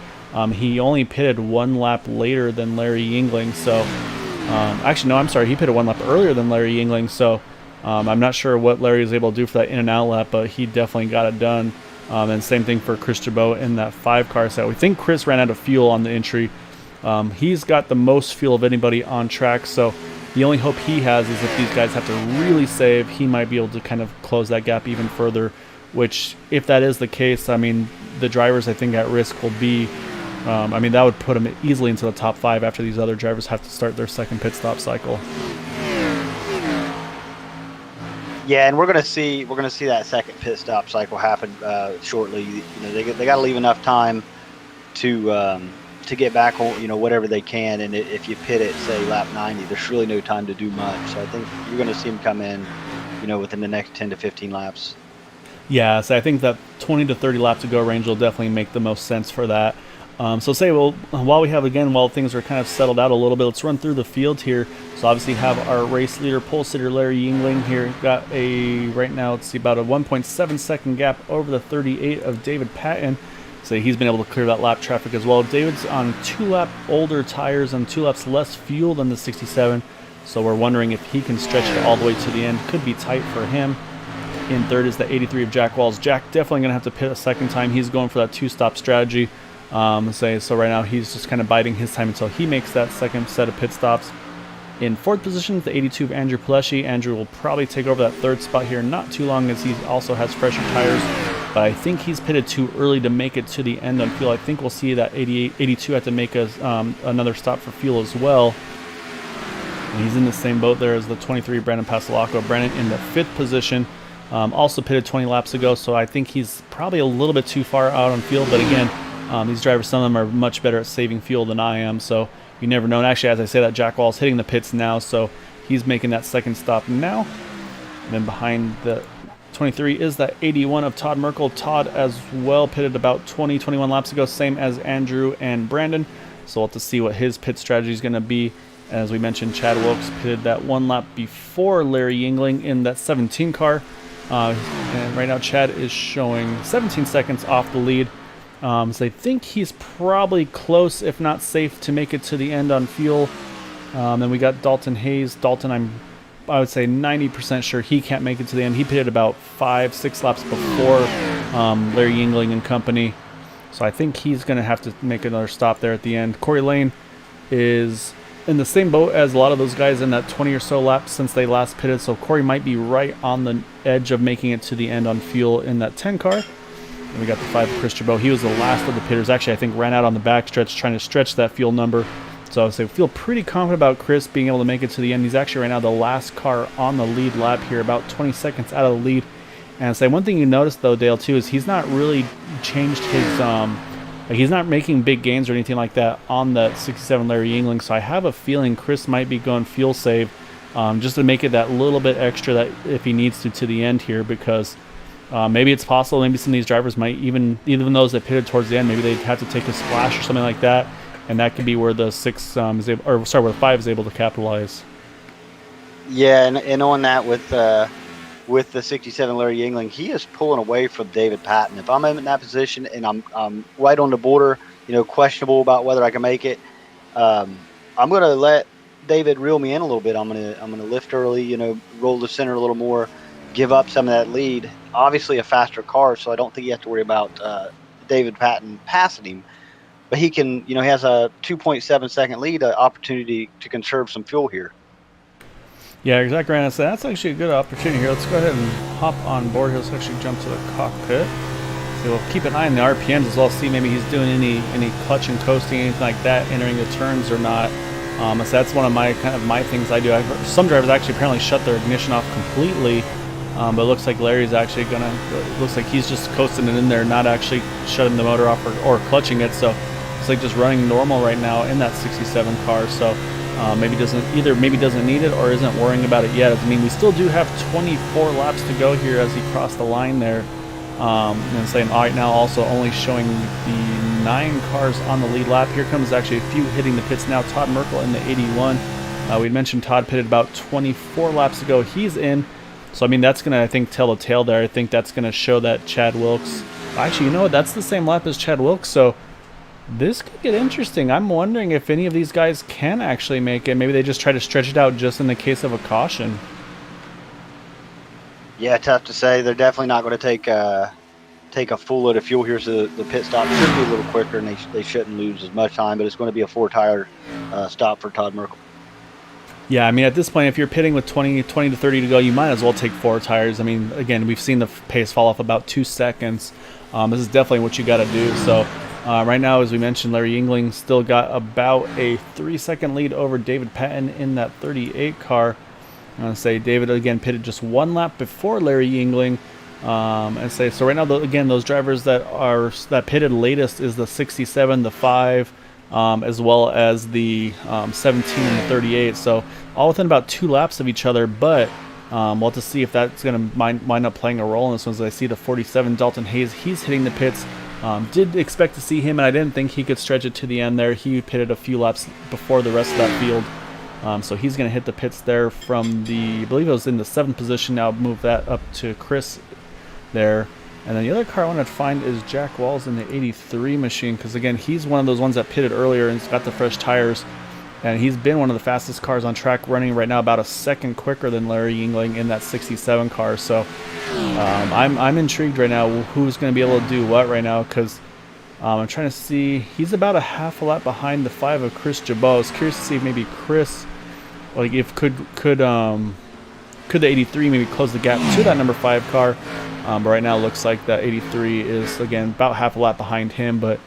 He only pitted 1 lap later than Larry Yingling. So actually, no, I'm sorry. He pitted 1 lap earlier than Larry Yingling. So I'm not sure what Larry was able to do for that in and out lap, but he definitely got it done. And same thing for Chris Gerbeau in that 5-car set. We think Chris ran out of fuel on the entry. He's got the most fuel of anybody on track, so the only hope he has is if these guys have to really save, he might be able to kind of close that gap even further, which if that is the case, I mean, the drivers I think at risk will be, I mean, that would put him easily into the top 5 after these other drivers have to start their second pit stop cycle. Yeah, and we're gonna see that second pit stop cycle happen shortly. They got to leave enough time to get back on whatever they can. And if you pit at say lap 90, there's really no time to do much. So I think you're gonna see them come in, within the next 10 to 15 laps. Yeah, so I think that 20 to 30 lap to go range will definitely make the most sense for that. So while things are kind of settled out a little bit, let's run through the field here. So obviously have our race leader, pole sitter Larry Yingling here. Got right now, let's see, about a 1.7 second gap over the 38 of David Patton. So he's been able to clear that lap traffic as well. David's on 2 lap older tires and 2 laps less fuel than the 67. So we're wondering if he can stretch it all the way to the end. Could be tight for him. In 3rd is the 83 of Jack Walls. Jack definitely going to have to pit a second time. He's going for that 2-stop strategy. So right now he's just kind of biding his time until he makes that second set of pit stops. In 4th position, the 82 of Andrew Pleshy. Andrew will probably take over that 3rd spot here not too long, as he also has fresher tires. But I think he's pitted too early to make it to the end on fuel. I think we'll see that 82 have to make another stop for fuel as well. And he's in the same boat there as the 23 Brandon Pasolaco. Brandon in the 5th position. Also pitted 20 laps ago, so I think he's probably a little bit too far out on fuel. But again, These drivers, some of them are much better at saving fuel than I am, so you never know. And actually, as I say that, Jack Wall's hitting the pits now, so he's making that second stop now. And then behind the 23 is that 81 of Todd Merkel. Todd as well pitted about 21 laps ago, same as Andrew and Brandon. So we'll have to see what his pit strategy is going to be. As we mentioned, Chad Wilkes pitted that 1 lap before Larry Yingling in that 17 car. And right now Chad is showing 17 seconds off the lead. So I think he's probably close, if not safe, to make it to the end on fuel. Then we got Dalton Hayes. Dalton, I would say 90% sure he can't make it to the end. He pitted about 5-6 laps before Larry Yingling and company. So I think he's going to have to make another stop there at the end. Corey Lane is in the same boat as a lot of those guys in that 20 or so laps since they last pitted. So Corey might be right on the edge of making it to the end on fuel in that 10 car. And we got the 5 of Chris Chabot. He was the last of the pitters. Actually, I think ran out on the backstretch trying to stretch that fuel number. So I feel pretty confident about Chris being able to make it to the end. He's actually right now the last car on the lead lap here, about 20 seconds out of the lead. And say one thing you notice though, Dale, too, is he's not really changed his he's not making big gains or anything like that on that 67 Larry Yingling. So I have a feeling Chris might be going fuel save just to make it that little bit extra that if he needs to the end here, because maybe it's possible. Maybe some of these drivers might even those that pitted towards the end, maybe they'd have to take a splash or something like that. And that could be where the 6 where the 5 is able to capitalize. Yeah, and on that with the 67 Larry Yingling, he is pulling away from David Patton. If I'm in that position and I'm right on the border, questionable about whether I can make it, I'm going to let David reel me in a little bit. I'm going to lift early, roll the center a little more, give up some of that lead. Obviously a faster car, so I don't think you have to worry about David Patton passing him. But he can, he has a 2.7 second lead, opportunity to conserve some fuel here. Yeah, exactly. Right. So that's actually a good opportunity here. Let's go ahead and hop on board here. Let's actually jump to the cockpit. So we'll keep an eye on the RPMs as well. See maybe he's doing any clutch and coasting, anything like that, entering the turns or not. So that's one of my things I do. Some drivers actually apparently shut their ignition off completely. But it looks like Larry's actually looks like he's just coasting it in there, not actually shutting the motor off or clutching it. So it's like just running normal right now in that 67 car. So maybe doesn't need it or isn't worrying about it yet. I mean, we still do have 24 laps to go here as he crossed the line there. And saying right now also only showing the 9 cars on the lead lap. Here comes actually a few hitting the pits now. Todd Merkel in the 81. We mentioned Todd pitted about 24 laps ago. He's in. So, I mean, that's going to, I think, tell a tale there. I think that's going to show that Chad Wilkes... Actually, you know what? That's the same lap as Chad Wilkes, so this could get interesting. I'm wondering if any of these guys can actually make it. Maybe they just try to stretch it out just in the case of a caution. Yeah, tough to say. They're definitely not going to take a full load of fuel here, so the pit stop should be a little quicker, and they shouldn't lose as much time, but it's going to be a 4-tire stop for Todd Merkel. Yeah, I mean, at this point, if you're pitting with 20 to 30 to go, you might as well take 4 tires. I mean, again, we've seen the pace fall off about 2 seconds. This is definitely what you got to do. So right now, as we mentioned, Larry Yingling still got about a 3-second lead over David Patton in that 38 car. I'm going to say David, again, pitted just 1 lap before Larry Yingling. So right now, again, those drivers that pitted latest is the 67, the 5, as well as the 17 and the 38. So all within about 2 laps of each other, but we'll have to see if that's going to wind up playing a role in this one. As I see the 47, Dalton Hayes, he's hitting the pits. Did expect to see him, and I didn't think he could stretch it to the end there. He pitted a few laps before the rest of that field. So he's going to hit the pits there from I believe it was in the 7th position. Now move that up to Chris there. And then the other car I wanted to find is Jack Walls in the 83 machine, because again, he's one of those ones that pitted earlier and he's got the fresh tires. And he's been one of the fastest cars on track, running right now about a second quicker than Larry Yingling in that 67 car. So I'm intrigued right now who's going to be able to do what right now, because I'm trying to see. He's about a half a lap behind the 5 of Chris Chabot. I was curious to see if maybe Chris, like, if could the 83 maybe close the gap to that number 5 car. But right now it looks like that 83 is, again, about half a lap behind him. But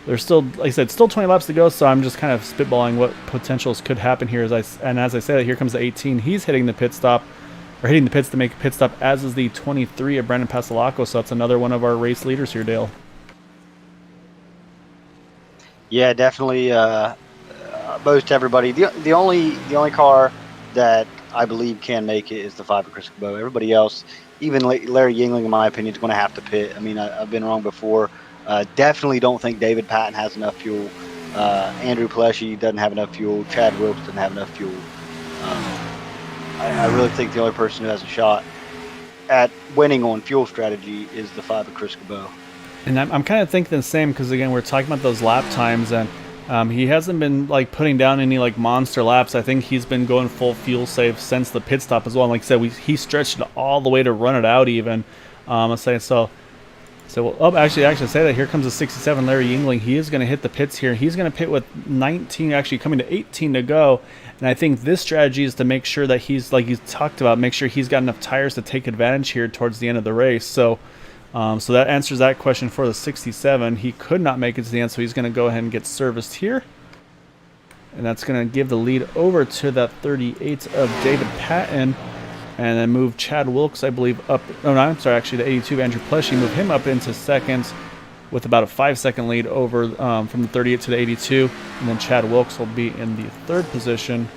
there's still, like I said, still 20 laps to go, so I'm just kind of spitballing what potentials could happen here. As I say that, here comes the 18. He's hitting the pits to make a pit stop, as is the 23 of Brandon Pasolaco. So that's another one of our race leaders here, Dale. Yeah, definitely. Most everybody. The only car that I believe can make it is the 5 of Chris Cabot. Everybody else, even Larry Yingling, in my opinion, is going to have to pit. I mean, I've been wrong before. Definitely don't think David Patton has enough fuel. Andrew Pleshy doesn't have enough fuel. Chad Wilkes doesn't have enough fuel. I really think the only person who has a shot at winning on fuel strategy is the 5 of Chris Cabot. And I'm kind of thinking the same because again we're talking about those lap times and he hasn't been like putting down any like monster laps. I think he's been going full fuel save since the pit stop as well. And like I said, he stretched it all the way to run it out even. I say so. So actually say that here comes the 67 Larry Yingling. He is going to hit the pits here. He's going to pit with 19, actually coming to 18 to go. And I think this strategy is to make sure that he's like he's talked about, make sure he's got enough tires to take advantage here towards the end of the race. So that answers that question for the 67. He could not make it to the end, so he's going to go ahead and get serviced here. And that's going to give the lead over to that 38 of David Patton. And then move Chad Wilkes, I believe, up. Oh, no, I'm sorry, actually, the 82 of Andrew Pleshy. Move him up into second with about a 5-second lead over from the 38 to the 82. And then Chad Wilkes will be in the third position.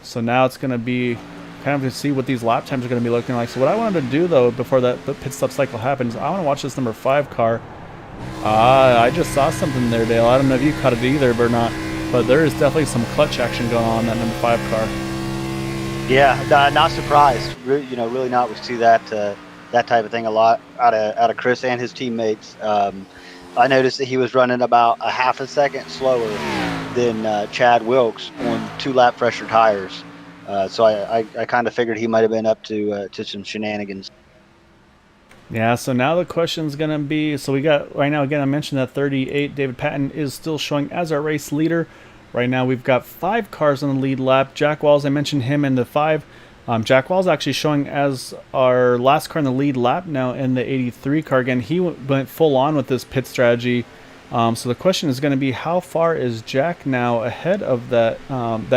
So now it's going to be kind of to see what these lap times are going to be looking like. So what I wanted to do, though, before that pit stop cycle happens, I want to watch this number 5 car. I just saw something there, Dale. I don't know if you caught it either or not, but there is definitely some clutch action going on in that number 5 car. Yeah, not surprised. Really not. We see that type of thing a lot out of Chris and his teammates. I noticed that he was running about a half a second slower than Chad Wilkes on 2 lap fresher tires. So I kind of figured he might have been up to some shenanigans. Yeah, so now the question's going to be, so we got, right now, again, I mentioned that 38, David Patton is still showing as our race leader. Right now we've got 5 cars on the lead lap. Jack Walls, I mentioned him in the 5. Jack Walls actually showing as our last car in the lead lap now in the 83 car. Again, he went full on with this pit strategy. So the question is going to be, how far is Jack now ahead of that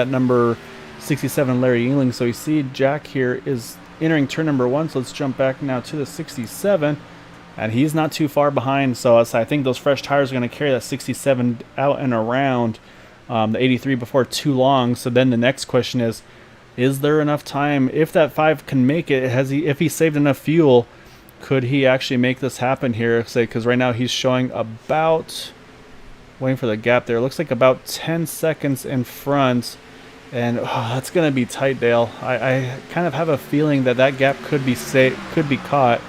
number 67 Larry Yingling? So you see Jack here is entering turn number 1. So let's jump back now to the 67. And he's not too far behind. So I think those fresh tires are going to carry that 67 out and around the 83 before too long. So then the next question is there enough time? If that 5 can make it, if he saved enough fuel, could he actually make this happen here? Say, because right now he's showing about, waiting for the gap there, it looks like about 10 seconds in front. And that's going to be tight, Dale. I kind of have a feeling that gap could be caught.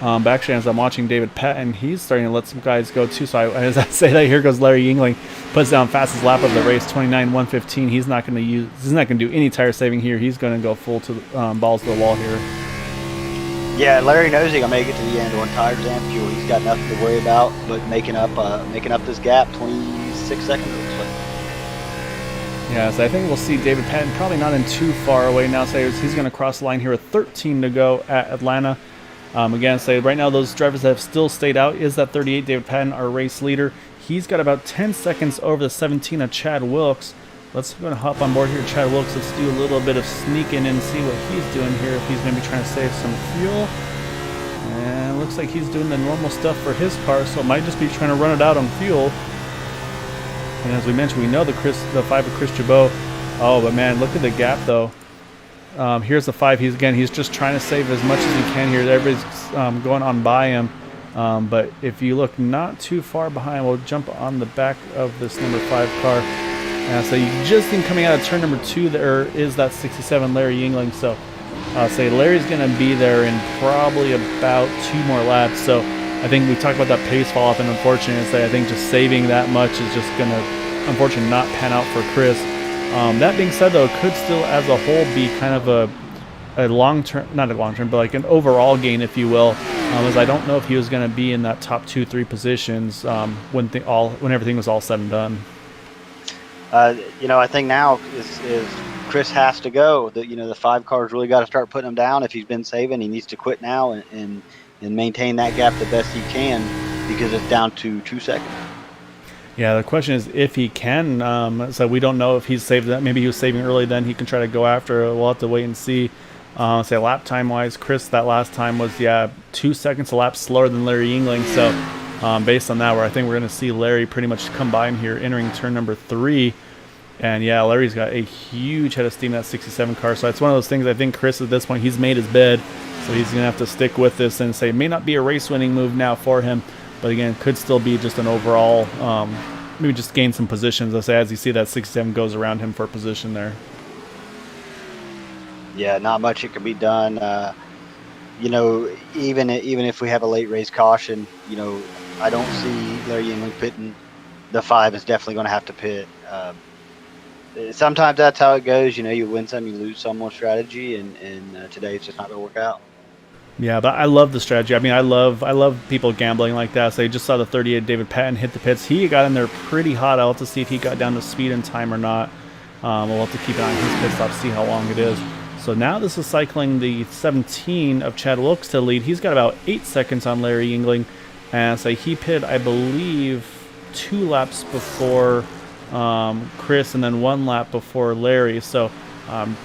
But actually, as I'm watching David Patton, he's starting to let some guys go too. So as I say that, here goes Larry Yingling, puts down fastest lap of the race, 29.115. He's not going to do any tire saving here. He's going to go full to balls to the wall here. Yeah, Larry knows he can make it to the end on tires and fuel. He's got nothing to worry about but making up this gap, 26 seconds. Yeah, so I think we'll see David Patton probably not in too far away now. So he's going to cross the line here with 13 to go at Atlanta. Again, right now those drivers that have still stayed out is that 38 David Patton, our race leader. He's got about 10 seconds over the 17 of Chad Wilkes. Let's go and hop on board here, Chad Wilkes. Let's do a little bit of sneaking and see what he's doing here, if he's maybe trying to save some fuel. And it looks like he's doing the normal stuff for his car, so it might just be trying to run it out on fuel. And as we mentioned, we know the 5 of Chris Chabot. Oh, but man, look at the gap though. Here's the 5. He's just trying to save as much as he can here. Everybody's going on by him. But if you look not too far behind, we'll jump on the back of this number 5 car. So you just think coming out of turn number 2, there is that 67 Larry Yingling. So say Larry's going to be there in probably about 2 more laps. So I think we talked about that pace fall off, and unfortunately, I think just saving that much is just going to, unfortunately, not pan out for Chris. That being said, though, it could still, as a whole, be kind of a long-term, not a long-term, but like an overall gain, if you will, as I don't know if he was going to be in that top 2-3 positions when everything was all said and done. I think now is Chris has to go. The 5 cars really got to start putting him down. If he's been saving, he needs to quit now and maintain that gap the best he can, because it's down to 2 seconds. Yeah, the question is if he can. So we don't know if he's saved that. Maybe he was saving early, then he can try to go after it. We'll have to wait and see. Say lap time wise, Chris that last time was 2 seconds a lap slower than Larry Yingling. So based on that, where I think we're going to see Larry pretty much come by him here entering turn number 3. And yeah, Larry's got a huge head of steam in that 67 car. So it's one of those things, I think Chris at this point, he's made his bed. So he's going to have to stick with this and say it may not be a race-winning move now for him. But again, could still be just an overall, maybe just gain some positions. Let's say as you see that 67 goes around him for position there. Yeah, not much it can be done. You know, even if we have a late race caution, you know, I don't see Larry Yingling pitting. The 5 is definitely going to have to pit. Sometimes that's how it goes. You know, you win some, you lose some on strategy, and today it's just not going to work out. Yeah, but I love the strategy. I mean, I love people gambling like that. So you just saw the 38 David Patton hit the pits. He got in there pretty hot. I'll have to see if he got down to speed in time or not. We'll have to keep an eye on his pit stop, see how long it is. So now this is cycling the 17 of Chad Wilkes to lead. He's got about 8 seconds on Larry Yingling. And so he pitted, I believe, 2 laps before Chris and then 1 lap before Larry. So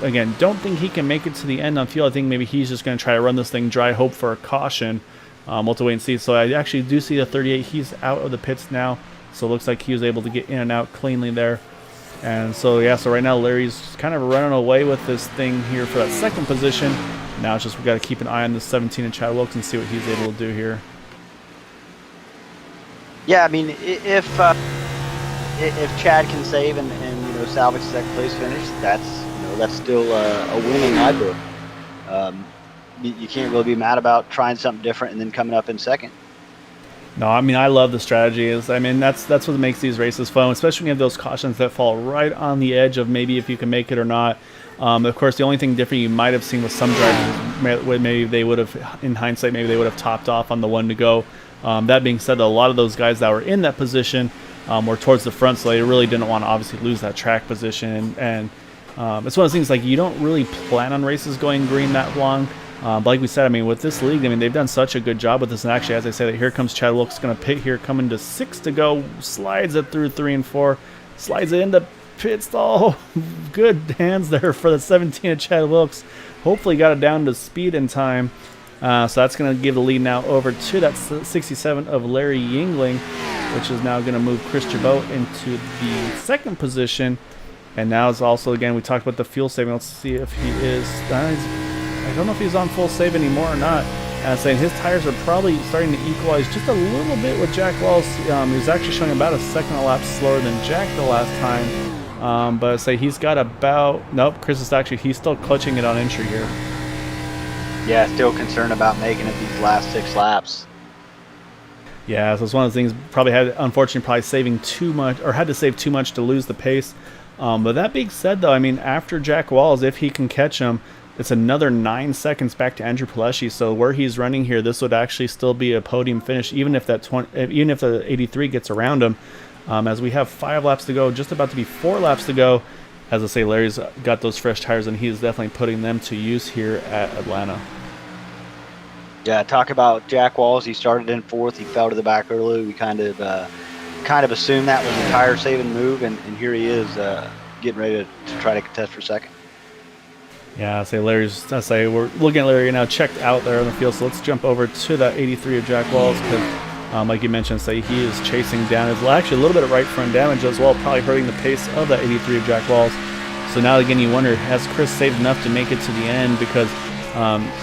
again, don't think he can make it to the end on field. I think maybe he's just going to try to run this thing dry, hope for a caution. We'll have to wait and see. So I actually do see the 38. He's out of the pits now. So it looks like he was able to get in and out cleanly there. And so, yeah, so right now Larry's kind of running away with this thing here for that second position. Now it's just we got to keep an eye on the 17 and Chad Wilkes and see what he's able to do here. Yeah, I mean, if Chad can save and you know, salvage the second place finish, that's still a win in my book. You can't really be mad about trying something different and then coming up in second. No, I mean, I love the strategy. I mean, that's what makes these races fun, especially when you have those cautions that fall right on the edge of maybe if you can make it or not. Of course, the only thing different you might have seen with some drivers, maybe they would have, in hindsight, maybe they would have topped off on the 1 to go. That being said, a lot of those guys that were in that position were towards the front, so they really didn't want to obviously lose that track position. And it's one of those things, like, you don't really plan on races going green that long. But like we said, I mean, with this league, I mean, they've done such a good job with this. And actually, as I say, that here comes Chad Wilkes going to pit here, coming to 6 to go, slides it through 3 and 4, slides it into pit stall. Good hands there for the 17 of Chad Wilkes. Hopefully got it down to speed in time. So that's going to give the lead now over to that 67 of Larry Yingling, which is now going to move Chris Jabot into the second position. And now it's also, again, we talked about the fuel saving. Let's see if he is. I don't know if he's on full save anymore or not. Saying his tires are probably starting to equalize just a little bit with Jack Wallace. He was actually showing about a second a lap slower than Jack the last time. But say he's got about, nope, Chris is actually, he's still clutching it on entry here. Yeah, still concerned about making it these last 6 laps. Yeah, so it's one of the things, unfortunately saving too much, or had to save too much to lose the pace. But that being said, though, I mean, after Jack Wallace, if he can catch him, it's another 9 seconds back to Andrew Pileshi. So where he's running here, this would actually still be a podium finish, even if the 83 gets around him. As we have 5 laps to go, just about to be 4 laps to go. As I say, Larry's got those fresh tires, and he's definitely putting them to use here at Atlanta. Yeah, talk about Jack Wallace. He started in 4th. He fell to the back early. We kind of assumed that was a tire-saving move, and here he is getting ready to try to contest for second. Yeah, we're looking at Larry now checked out there on the field. So let's jump over to that 83 of Jack Wallace, because like you mentioned, he is chasing down. It's actually a little bit of right front damage as well, probably hurting the pace of that 83 of Jack Wallace. So now again, you wonder, has Chris saved enough to make it to the end? Because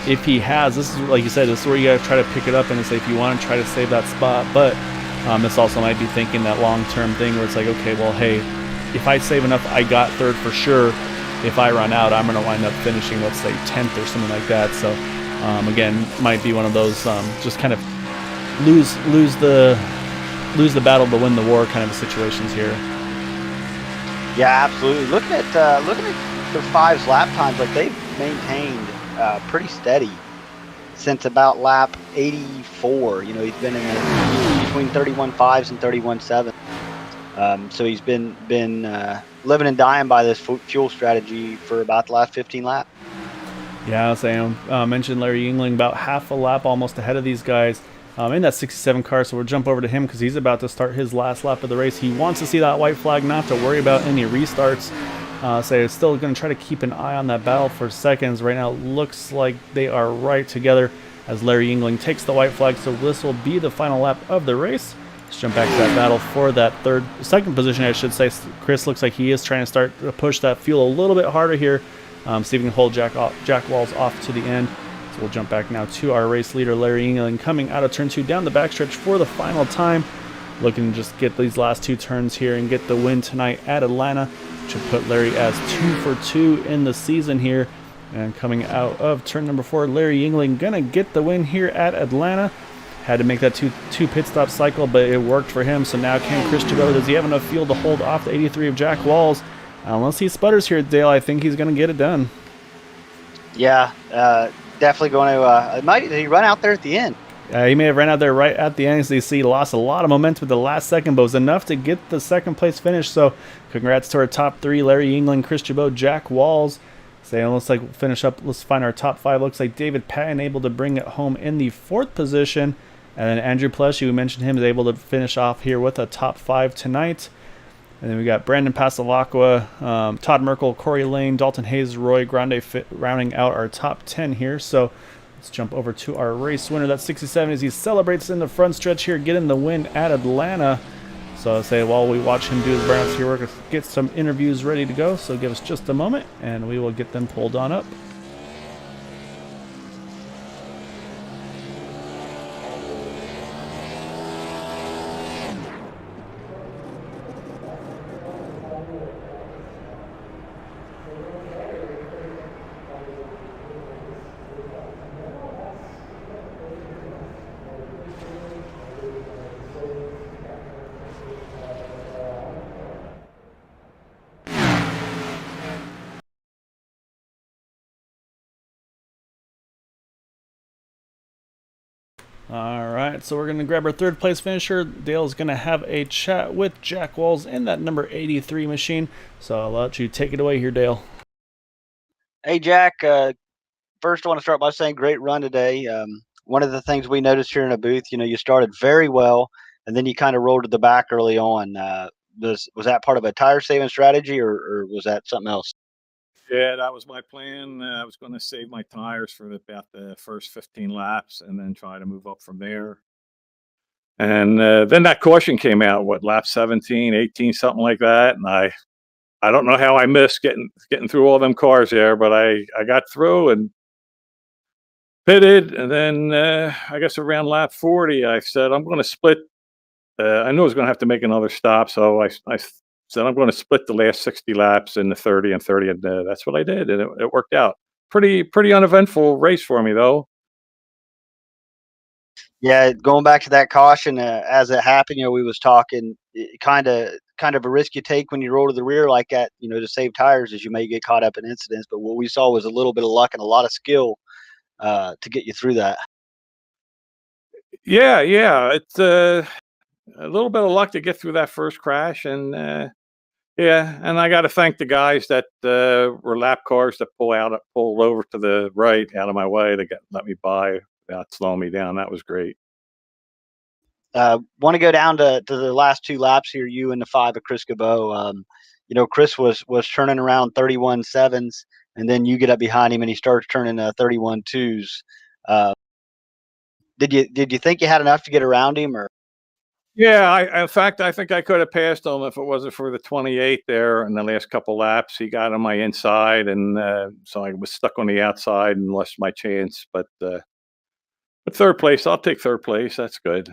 if he has, this is, like you said, this is where you got to try to pick it up and say if you want to try to save that spot. But this also might be thinking that long-term thing where it's like, okay, well, hey, if I save enough, I got 3rd for sure. If I run out, I'm going to wind up finishing, let's say, 10th or something like that. So, again, might be one of those just kind of lose the battle to win the war kind of situations here. Yeah, absolutely. Looking at the 5's lap times, like they've maintained pretty steady since about lap 84. You know, he's been in between 31.5s and 31.7. So he's been living and dying by this fuel strategy for about the last 15 laps. Yeah, I mentioned Larry Yingling about half a lap almost ahead of these guys in that 67 car. So we'll jump over to him because he's about to start his last lap of the race. He wants to see that white flag, not to worry about any restarts. So he's still going to try to keep an eye on that battle for seconds. Right now, it looks like they are right together. as Larry Yingling takes the white flag. So this will be the final lap of the race. Let's jump back to that battle for that second position, I should say. Chris looks like he is trying to start to push that fuel a little bit harder here. See if we can hold Jack Walls off to the end. So we'll jump back now to our race leader, Larry Yingling, coming out of turn 2 down the backstretch for the final time. Looking to just get these last 2 turns here and get the win tonight at Atlanta, which would put Larry as 2 for 2 in the season here. And coming out of turn number 4, Larry Yingling gonna get the win here at Atlanta. Had to make that two pit stop cycle, but it worked for him. So now can Chris Chabot, does he have enough fuel to hold off the 83 of Jack Walls? Unless he sputters here, Dale, I think he's going to get it done. Yeah, definitely going to. Did he run out there at the end? He may have ran out there right at the end. As you see, he lost a lot of momentum at the last second, but was enough to get the second place finish. So congrats to our top 3, Larry Yingling, Chris Chabot, Jack Walls. So let's finish up. Let's find our top 5. Looks like David Patton able to bring it home in the 4th position. And then Andrew Pleshy, we mentioned him, is able to finish off here with a top 5 tonight. And then we got Brandon Pasalacqua, Todd Merkel, Corey Lane, Dalton Hayes, Roy Grande rounding out our top 10 here. So let's jump over to our race winner. That's 67 as he celebrates in the front stretch here, getting the win at Atlanta. So I'll say while we watch him do his burnouts here, we're going to get some interviews ready to go. So give us just a moment and we will get them pulled on up. All right, so we're going to grab our 3rd place finisher. Dale's going to have a chat with Jack Walls in that number 83 machine. So I'll let you take it away here, Dale. Hey, Jack. First, I want to start by saying great run today. One of the things we noticed here in the booth, you started very well, and then you kind of rolled to the back early on. Was that part of a tire saving strategy, or was that something else? Yeah, that was my plan. I was going to save my tires for about the first 15 laps and then try to move up from there. And then that caution came out, lap 17, 18, something like that. And I don't know how I missed getting through all them cars there, but I got through and pitted. And then I guess around lap 40, I said, I'm going to split. I knew I was going to have to make another stop. So I said, I'm going to split the last 60 laps in the 30 and 30, and that's what I did, and it worked out. Pretty uneventful race for me, though. Yeah, going back to that caution, as it happened, we was talking, kind of a risk you take when you roll to the rear like that, to save tires, is you may get caught up in incidents. But what we saw was a little bit of luck and a lot of skill to get you through that. Yeah, it's a little bit of luck to get through that first crash, and yeah, and I got to thank the guys that were lap cars that pulled over to the right out of my way to let me by without slowing me down. That was great. Want to go down to the last 2 laps here, you and the 5 of Chris Chabot. Chris was turning around 31 sevens, and then you get up behind him and he starts turning 31 twos. Did you think you had enough to get around him, or? Yeah, in fact, I think I could have passed him if it wasn't for the 28 there in the last couple laps. He got on my inside, and so I was stuck on the outside and lost my chance. But 3rd place, I'll take 3rd place. That's good.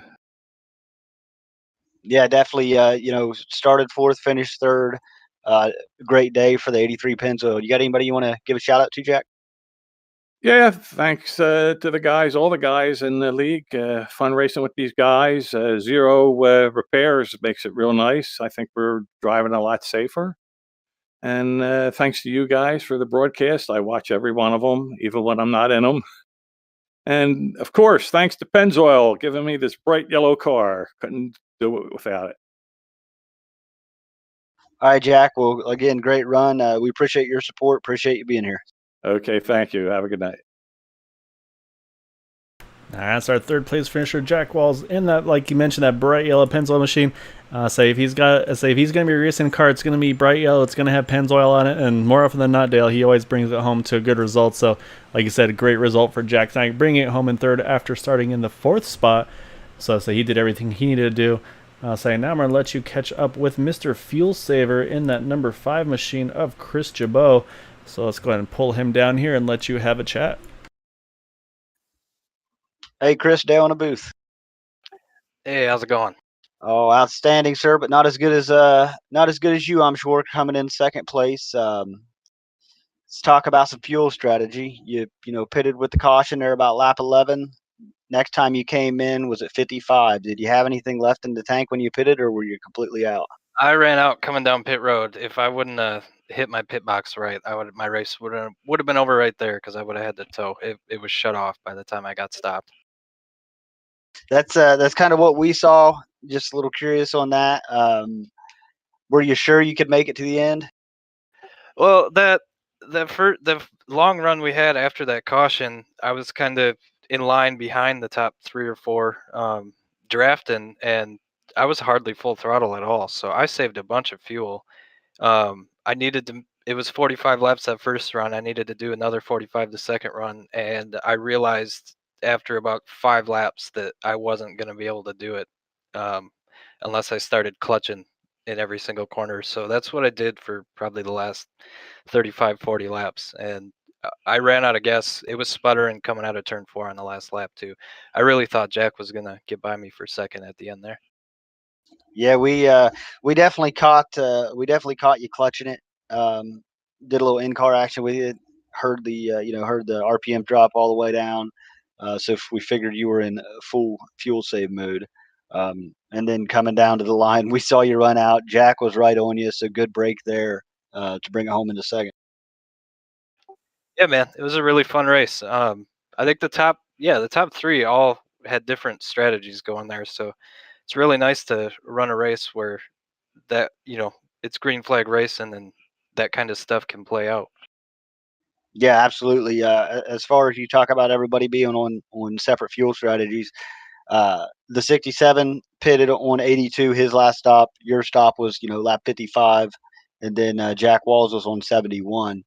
Yeah, definitely. Started 4th, finished 3rd. Great day for the 83 Pennzoil. You got anybody you want to give a shout out to, Jack? Yeah, thanks to the guys, all the guys in the league. Fun racing with these guys. 0 repairs makes it real nice. I think we're driving a lot safer. And thanks to you guys for the broadcast. I watch every one of them, even when I'm not in them. And of course, thanks to Pennzoil giving me this bright yellow car. Couldn't do it without it. All right, Jack. Well, again, great run. We appreciate your support. Appreciate you being here. Okay, thank you. Have a good night. All right, that's our third place finisher, Jack Walls, in that, like you mentioned, that bright yellow Pennzoil machine. If he's going to be racing a car, it's going to be bright yellow. It's going to have Pennzoil on it, and more often than not, Dale, he always brings it home to a good result. So, like you said, a great result for Jack tonight, bringing it home in third after starting in the fourth spot. So he did everything he needed to do. Now I'm going to let you catch up with Mr. Fuel Saver in that number 5 machine of Chris Jabot. So let's go ahead and pull him down here and let you have a chat. Hey, Chris, Dale in the booth. Hey, how's it going? Oh, outstanding, sir, but not as good as you, I'm sure, coming in second place. Let's talk about some fuel strategy. You pitted with the caution there about lap 11. Next time you came in was at 55. Did you have anything left in the tank when you pitted, or were you completely out? I ran out coming down pit road. If I wouldn't hit my pit box right, my race would have been over right there because I would have had to tow. It was shut off by the time I got stopped. That's kind of what we saw. Just a little curious on that. Were you sure you could make it to the end? Well, the long run we had after that caution, I was kind of in line behind the top 3 or 4 drafting, and I was hardly full throttle at all. So I saved a bunch of fuel. I needed to. It was 45 laps that first run. I needed to do another 45 the second run, and I realized after about 5 laps that I wasn't going to be able to do it unless I started clutching in every single corner. So that's what I did for probably the last 35, 40 laps, and I ran out of gas. It was sputtering coming out of turn 4 on the last lap too. I really thought Jack was going to get by me for second at the end there. Yeah, we definitely caught you clutching it. Did a little in-car action with it. Heard the RPM drop all the way down. So if we figured you were in full fuel save mode. And then coming down to the line, we saw you run out. Jack was right on you, so good break there to bring it home into second. Yeah, man, it was a really fun race. I think the top 3 all had different strategies going there. So it's really nice to run a race where that, it's green flag racing and that kind of stuff can play out. Yeah, absolutely. As far as you talk about everybody being on separate fuel strategies, the 67 pitted on 82, his last stop. Your stop was, lap 55, and then Jack Walls was on 71.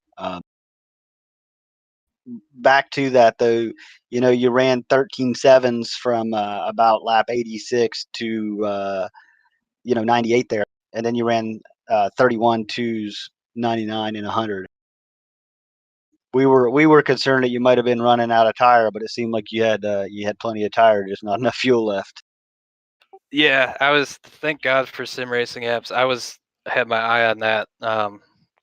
Back to that though, you ran 13 sevens from about lap 86 to 98 there, and then you ran 31 twos, 99 and 100. We were concerned that you might have been running out of tire, but it seemed like you had plenty of tire, just not enough fuel left. Yeah, thank God for sim racing apps. Had my eye on that.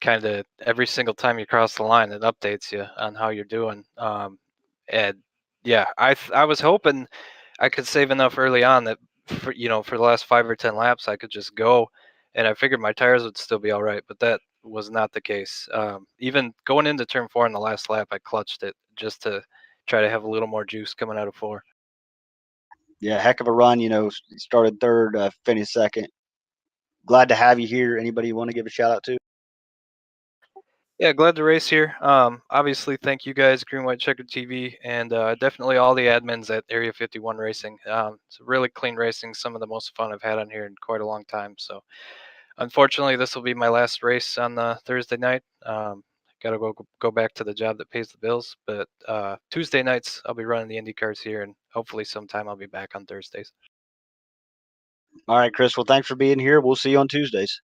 Kind of every single time you cross the line, it updates you on how you're doing. And yeah, I was hoping I could save enough early on that for the last 5 or 10 laps I could just go, and I figured my tires would still be all right, but that was not the case. Even going into turn 4 in the last lap, I clutched it just to try to have a little more juice coming out of 4. Yeah, heck of a run. Started third, finished second. Glad to have you here. Anybody you want to give a shout out to? Yeah, glad to race here. Obviously, thank you guys, Green White Checker TV, and definitely all the admins at Area 51 Racing. It's really clean racing, some of the most fun I've had on here in quite a long time. So, unfortunately, this will be my last race on the Thursday night. Got to go back to the job that pays the bills. But Tuesday nights, I'll be running the Indy cars here, and hopefully sometime I'll be back on Thursdays. All right, Chris. Well, thanks for being here. We'll see you on Tuesdays.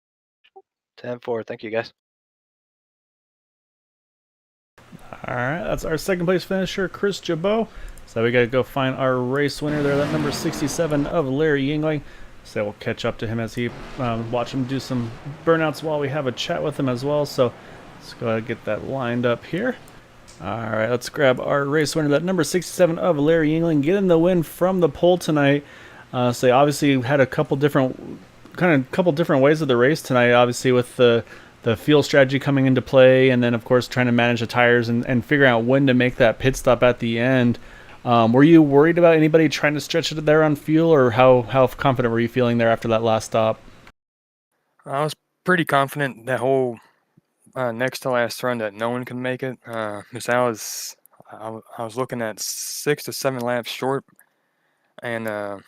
10-4. Thank you, guys. All right, that's our second place finisher, Chris Jabot. So we got to go find our race winner there, that number 67 of Larry Yingling. So we'll catch up to him as he watch him do some burnouts while we have a chat with him as well. So let's go ahead and get that lined up here. All right, let's grab our race winner, that number 67 of Larry Yingling, getting the win from the pole tonight. So obviously had a couple different ways of the race tonight. Obviously with the fuel strategy coming into play, and then of course trying to manage the tires and figuring out when to make that pit stop at the end. Were you worried about anybody trying to stretch it there on fuel, or how confident were you feeling there after that last stop? I was pretty confident that whole next to last run that no one can make it. Because I was looking at 6 to 7 laps short, and and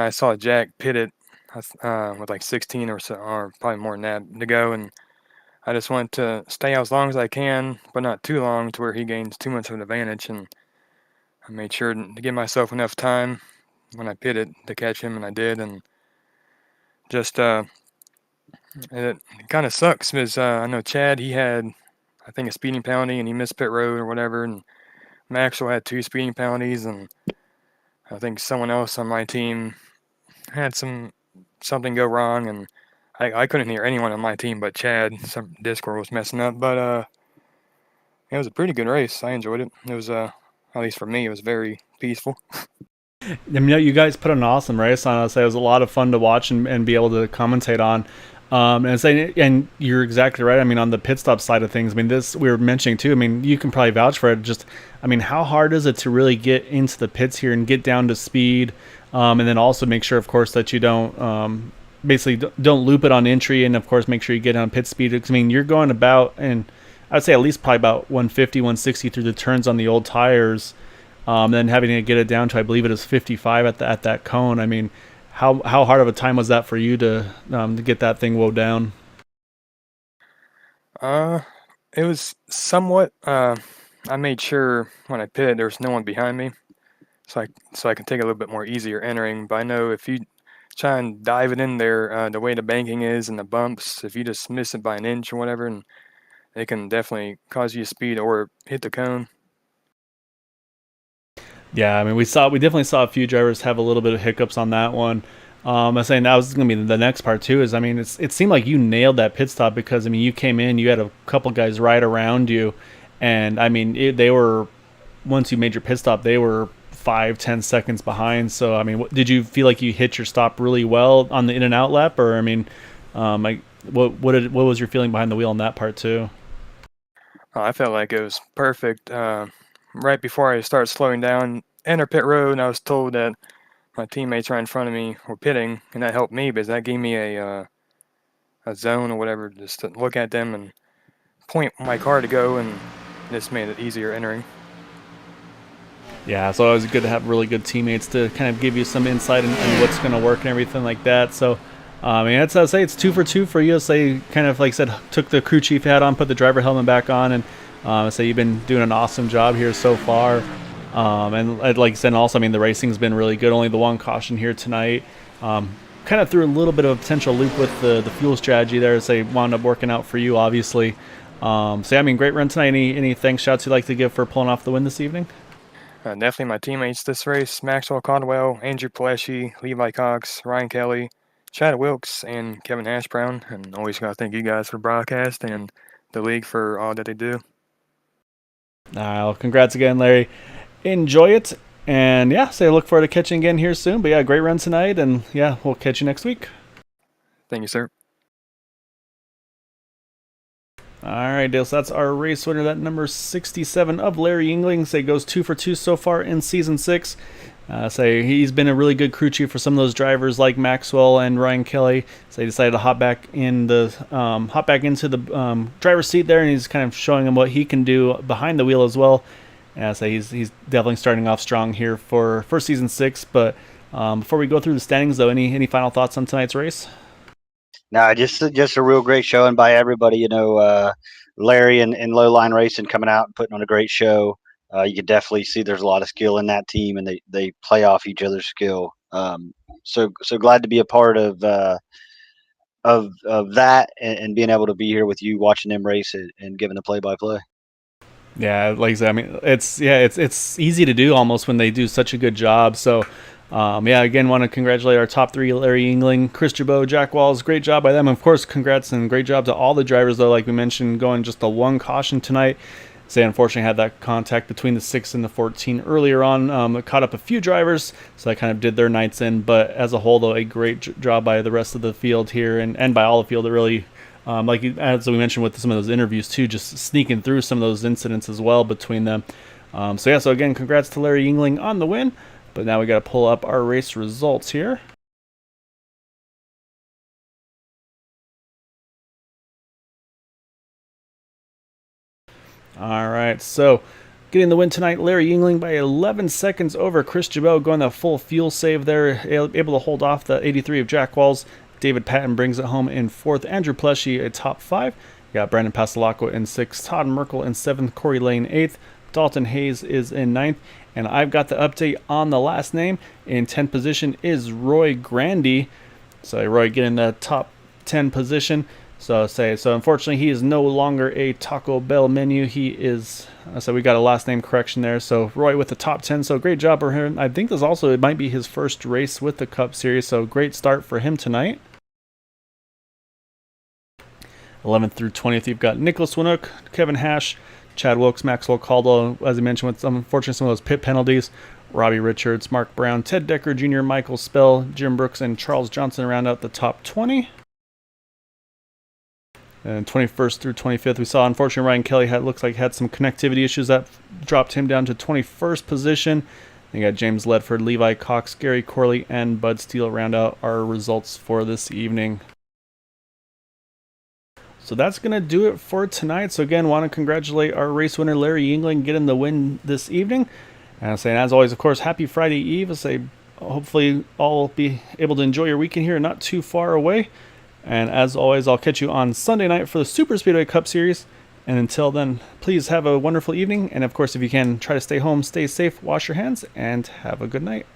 I saw Jack pitted with like 16 or so, or probably more than that to go, and I just wanted to stay out as long as I can, but not too long to where he gains too much of an advantage, and I made sure to give myself enough time when I pitted to catch him, and I did, and just it kind of sucks because I know Chad, he had, I think, a speeding penalty, and he missed pit road or whatever, and Maxwell had 2 speeding penalties, and I think someone else on my team had something go wrong, and I couldn't hear anyone on my team but Chad. Some Discord was messing up, but it was a pretty good race. I enjoyed it. It was at least for me, it was very peaceful. I mean, you guys put an awesome race on us. It was a lot of fun to watch and be able to commentate on. And you're exactly right. I mean, on the pit stop side of things, I mean, this we were mentioning too. I mean, you can probably vouch for it. Just, I mean, how hard is it to really get into the pits here and get down to speed, and then also make sure, of course, that you don't basically don't loop it on entry, and of course, make sure you get on pit speed. Because I mean, you're going about, and I'd say at least probably about 150, 160 through the turns on the old tires. Then having to get it down to, I believe it is 55 at that cone. I mean, how hard of a time was that for you to get that thing woe down? It was somewhat. I made sure when I pitted there was no one behind me, so I can take a little bit more easier entering. But I know if you try and dive it in there, the way the banking is and the bumps, if you just miss it by an inch or whatever, and it can definitely cause you speed or hit the cone. Yeah, I mean, we definitely saw a few drivers have a little bit of hiccups on that one. I was saying that was going to be the next part too. Is, I mean, it seemed like you nailed that pit stop because I mean, you came in, you had a couple guys right around you, and I mean, they were, once you made your pit stop, they were 5-10 seconds behind. So I mean, did you feel like you hit your stop really well on the in and out lap, or I mean, like what was your feeling behind the wheel on that part too? I felt like it was perfect. Right before I started slowing down, enter pit road, and I was told that my teammates right in front of me were pitting, and that helped me because that gave me a zone or whatever just to look at them and point my car to go, and this made it easier entering. Yeah, so it was good to have really good teammates to kind of give you some insight in what's going to work and everything like that. So, I mean, I'd say it's 2 for 2 for you. Say, kind of like I said, took the crew chief hat on, put the driver helmet back on, and say you've been doing an awesome job here so far. And like I said, also, I mean, the racing's been really good. Only the one caution here tonight. Kind of threw a little bit of a potential loop with the fuel strategy there. Say wound up working out for you, obviously. So yeah, I mean, great run tonight. Any thanks shouts you'd like to give for pulling off the win this evening? Definitely my teammates this race: Maxwell Caldwell, Andrew Paleschi, Levi Cox, Ryan Kelly, Chad Wilkes, and Kevin Hashbrown. And always got to thank you guys for broadcast and the league for all that they do. Well, congrats again, Larry. Enjoy it. And yeah, so I look forward to catching again here soon. But yeah, great run tonight. And yeah, we'll catch you next week. Thank you, sir. All right, Dale. So that's our race winner. That number 67 of Larry Yingling. Say goes 2 for 2 so far in season 6. Say he's been a really good crew chief for some of those drivers like Maxwell and Ryan Kelly. So he decided to hop back into the driver's seat there, and he's kind of showing him what he can do behind the wheel as well. So he's definitely starting off strong here for season 6. But before we go through the standings, though, any final thoughts on tonight's race? No, just a real great showing by everybody. You know, Larry and Lowline Racing coming out and putting on a great show. You can definitely see there's a lot of skill in that team, and they play off each other's skill. So glad to be a part of that and being able to be here with you, watching them race it and giving the play-by-play. Yeah, like I said, I mean, it's easy to do almost when they do such a good job. So. Yeah, again, want to congratulate our top 3, Larry Yingling, Chris Jabot, Jack Walls. Great job by them. Of course, congrats and great job to all the drivers, though, like we mentioned, going just the one caution tonight. They unfortunately had that contact between the 6 and the 14 earlier on. It caught up a few drivers, so that kind of did their nights in. But as a whole, though, a great job by the rest of the field here and by all the field. It really, as we mentioned with some of those interviews, too, just sneaking through some of those incidents as well between them. So again, congrats to Larry Yingling on the win. But now we got to pull up our race results here. All right, so Getting the win tonight, Larry Yingling by 11 seconds over Chris Jabot, going the full fuel save there, able to hold off the 83 of Jack Walls. David Patton brings it home in 4th. Andrew Pleshy a top 5. You got Brandon Pastelacqua in 6th. Todd Merkel in 7th. Corey Lane 8th. Dalton Hayes is in 9th. And I've got the update on the last name. In 10th position is Roy Grandy. So Roy getting the top 10 position. So unfortunately he is no longer a Taco Bell menu. He is, so we got a last name correction there. So Roy with the top 10. So great job for him. I think it might be his first race with the Cup Series. So great start for him tonight. 11th through 20th, you've got Nicholas Winook, Kevin Hash, Chad Wilkes, Maxwell Caldwell, as I mentioned, with some of those pit penalties. Robbie Richards, Mark Brown, Ted Decker Jr., Michael Spell, Jim Brooks, and Charles Johnson round out the top 20. And 21st through 25th, we saw, unfortunately, Ryan Kelly had some connectivity issues that dropped him down to 21st position. You got James Ledford, Levi Cox, Gary Corley, and Bud Steele round out our results for this evening. So that's going to do it for tonight. So again, want to congratulate our race winner, Larry Yingling, getting the win this evening. And I'm saying, as always, of course, happy Friday Eve. I say, hopefully all will be able to enjoy your weekend here, not too far away. And as always, I'll catch you on Sunday night for the Super Speedway Cup Series. And until then, please have a wonderful evening. And of course, if you can, try to stay home, stay safe, wash your hands, and have a good night.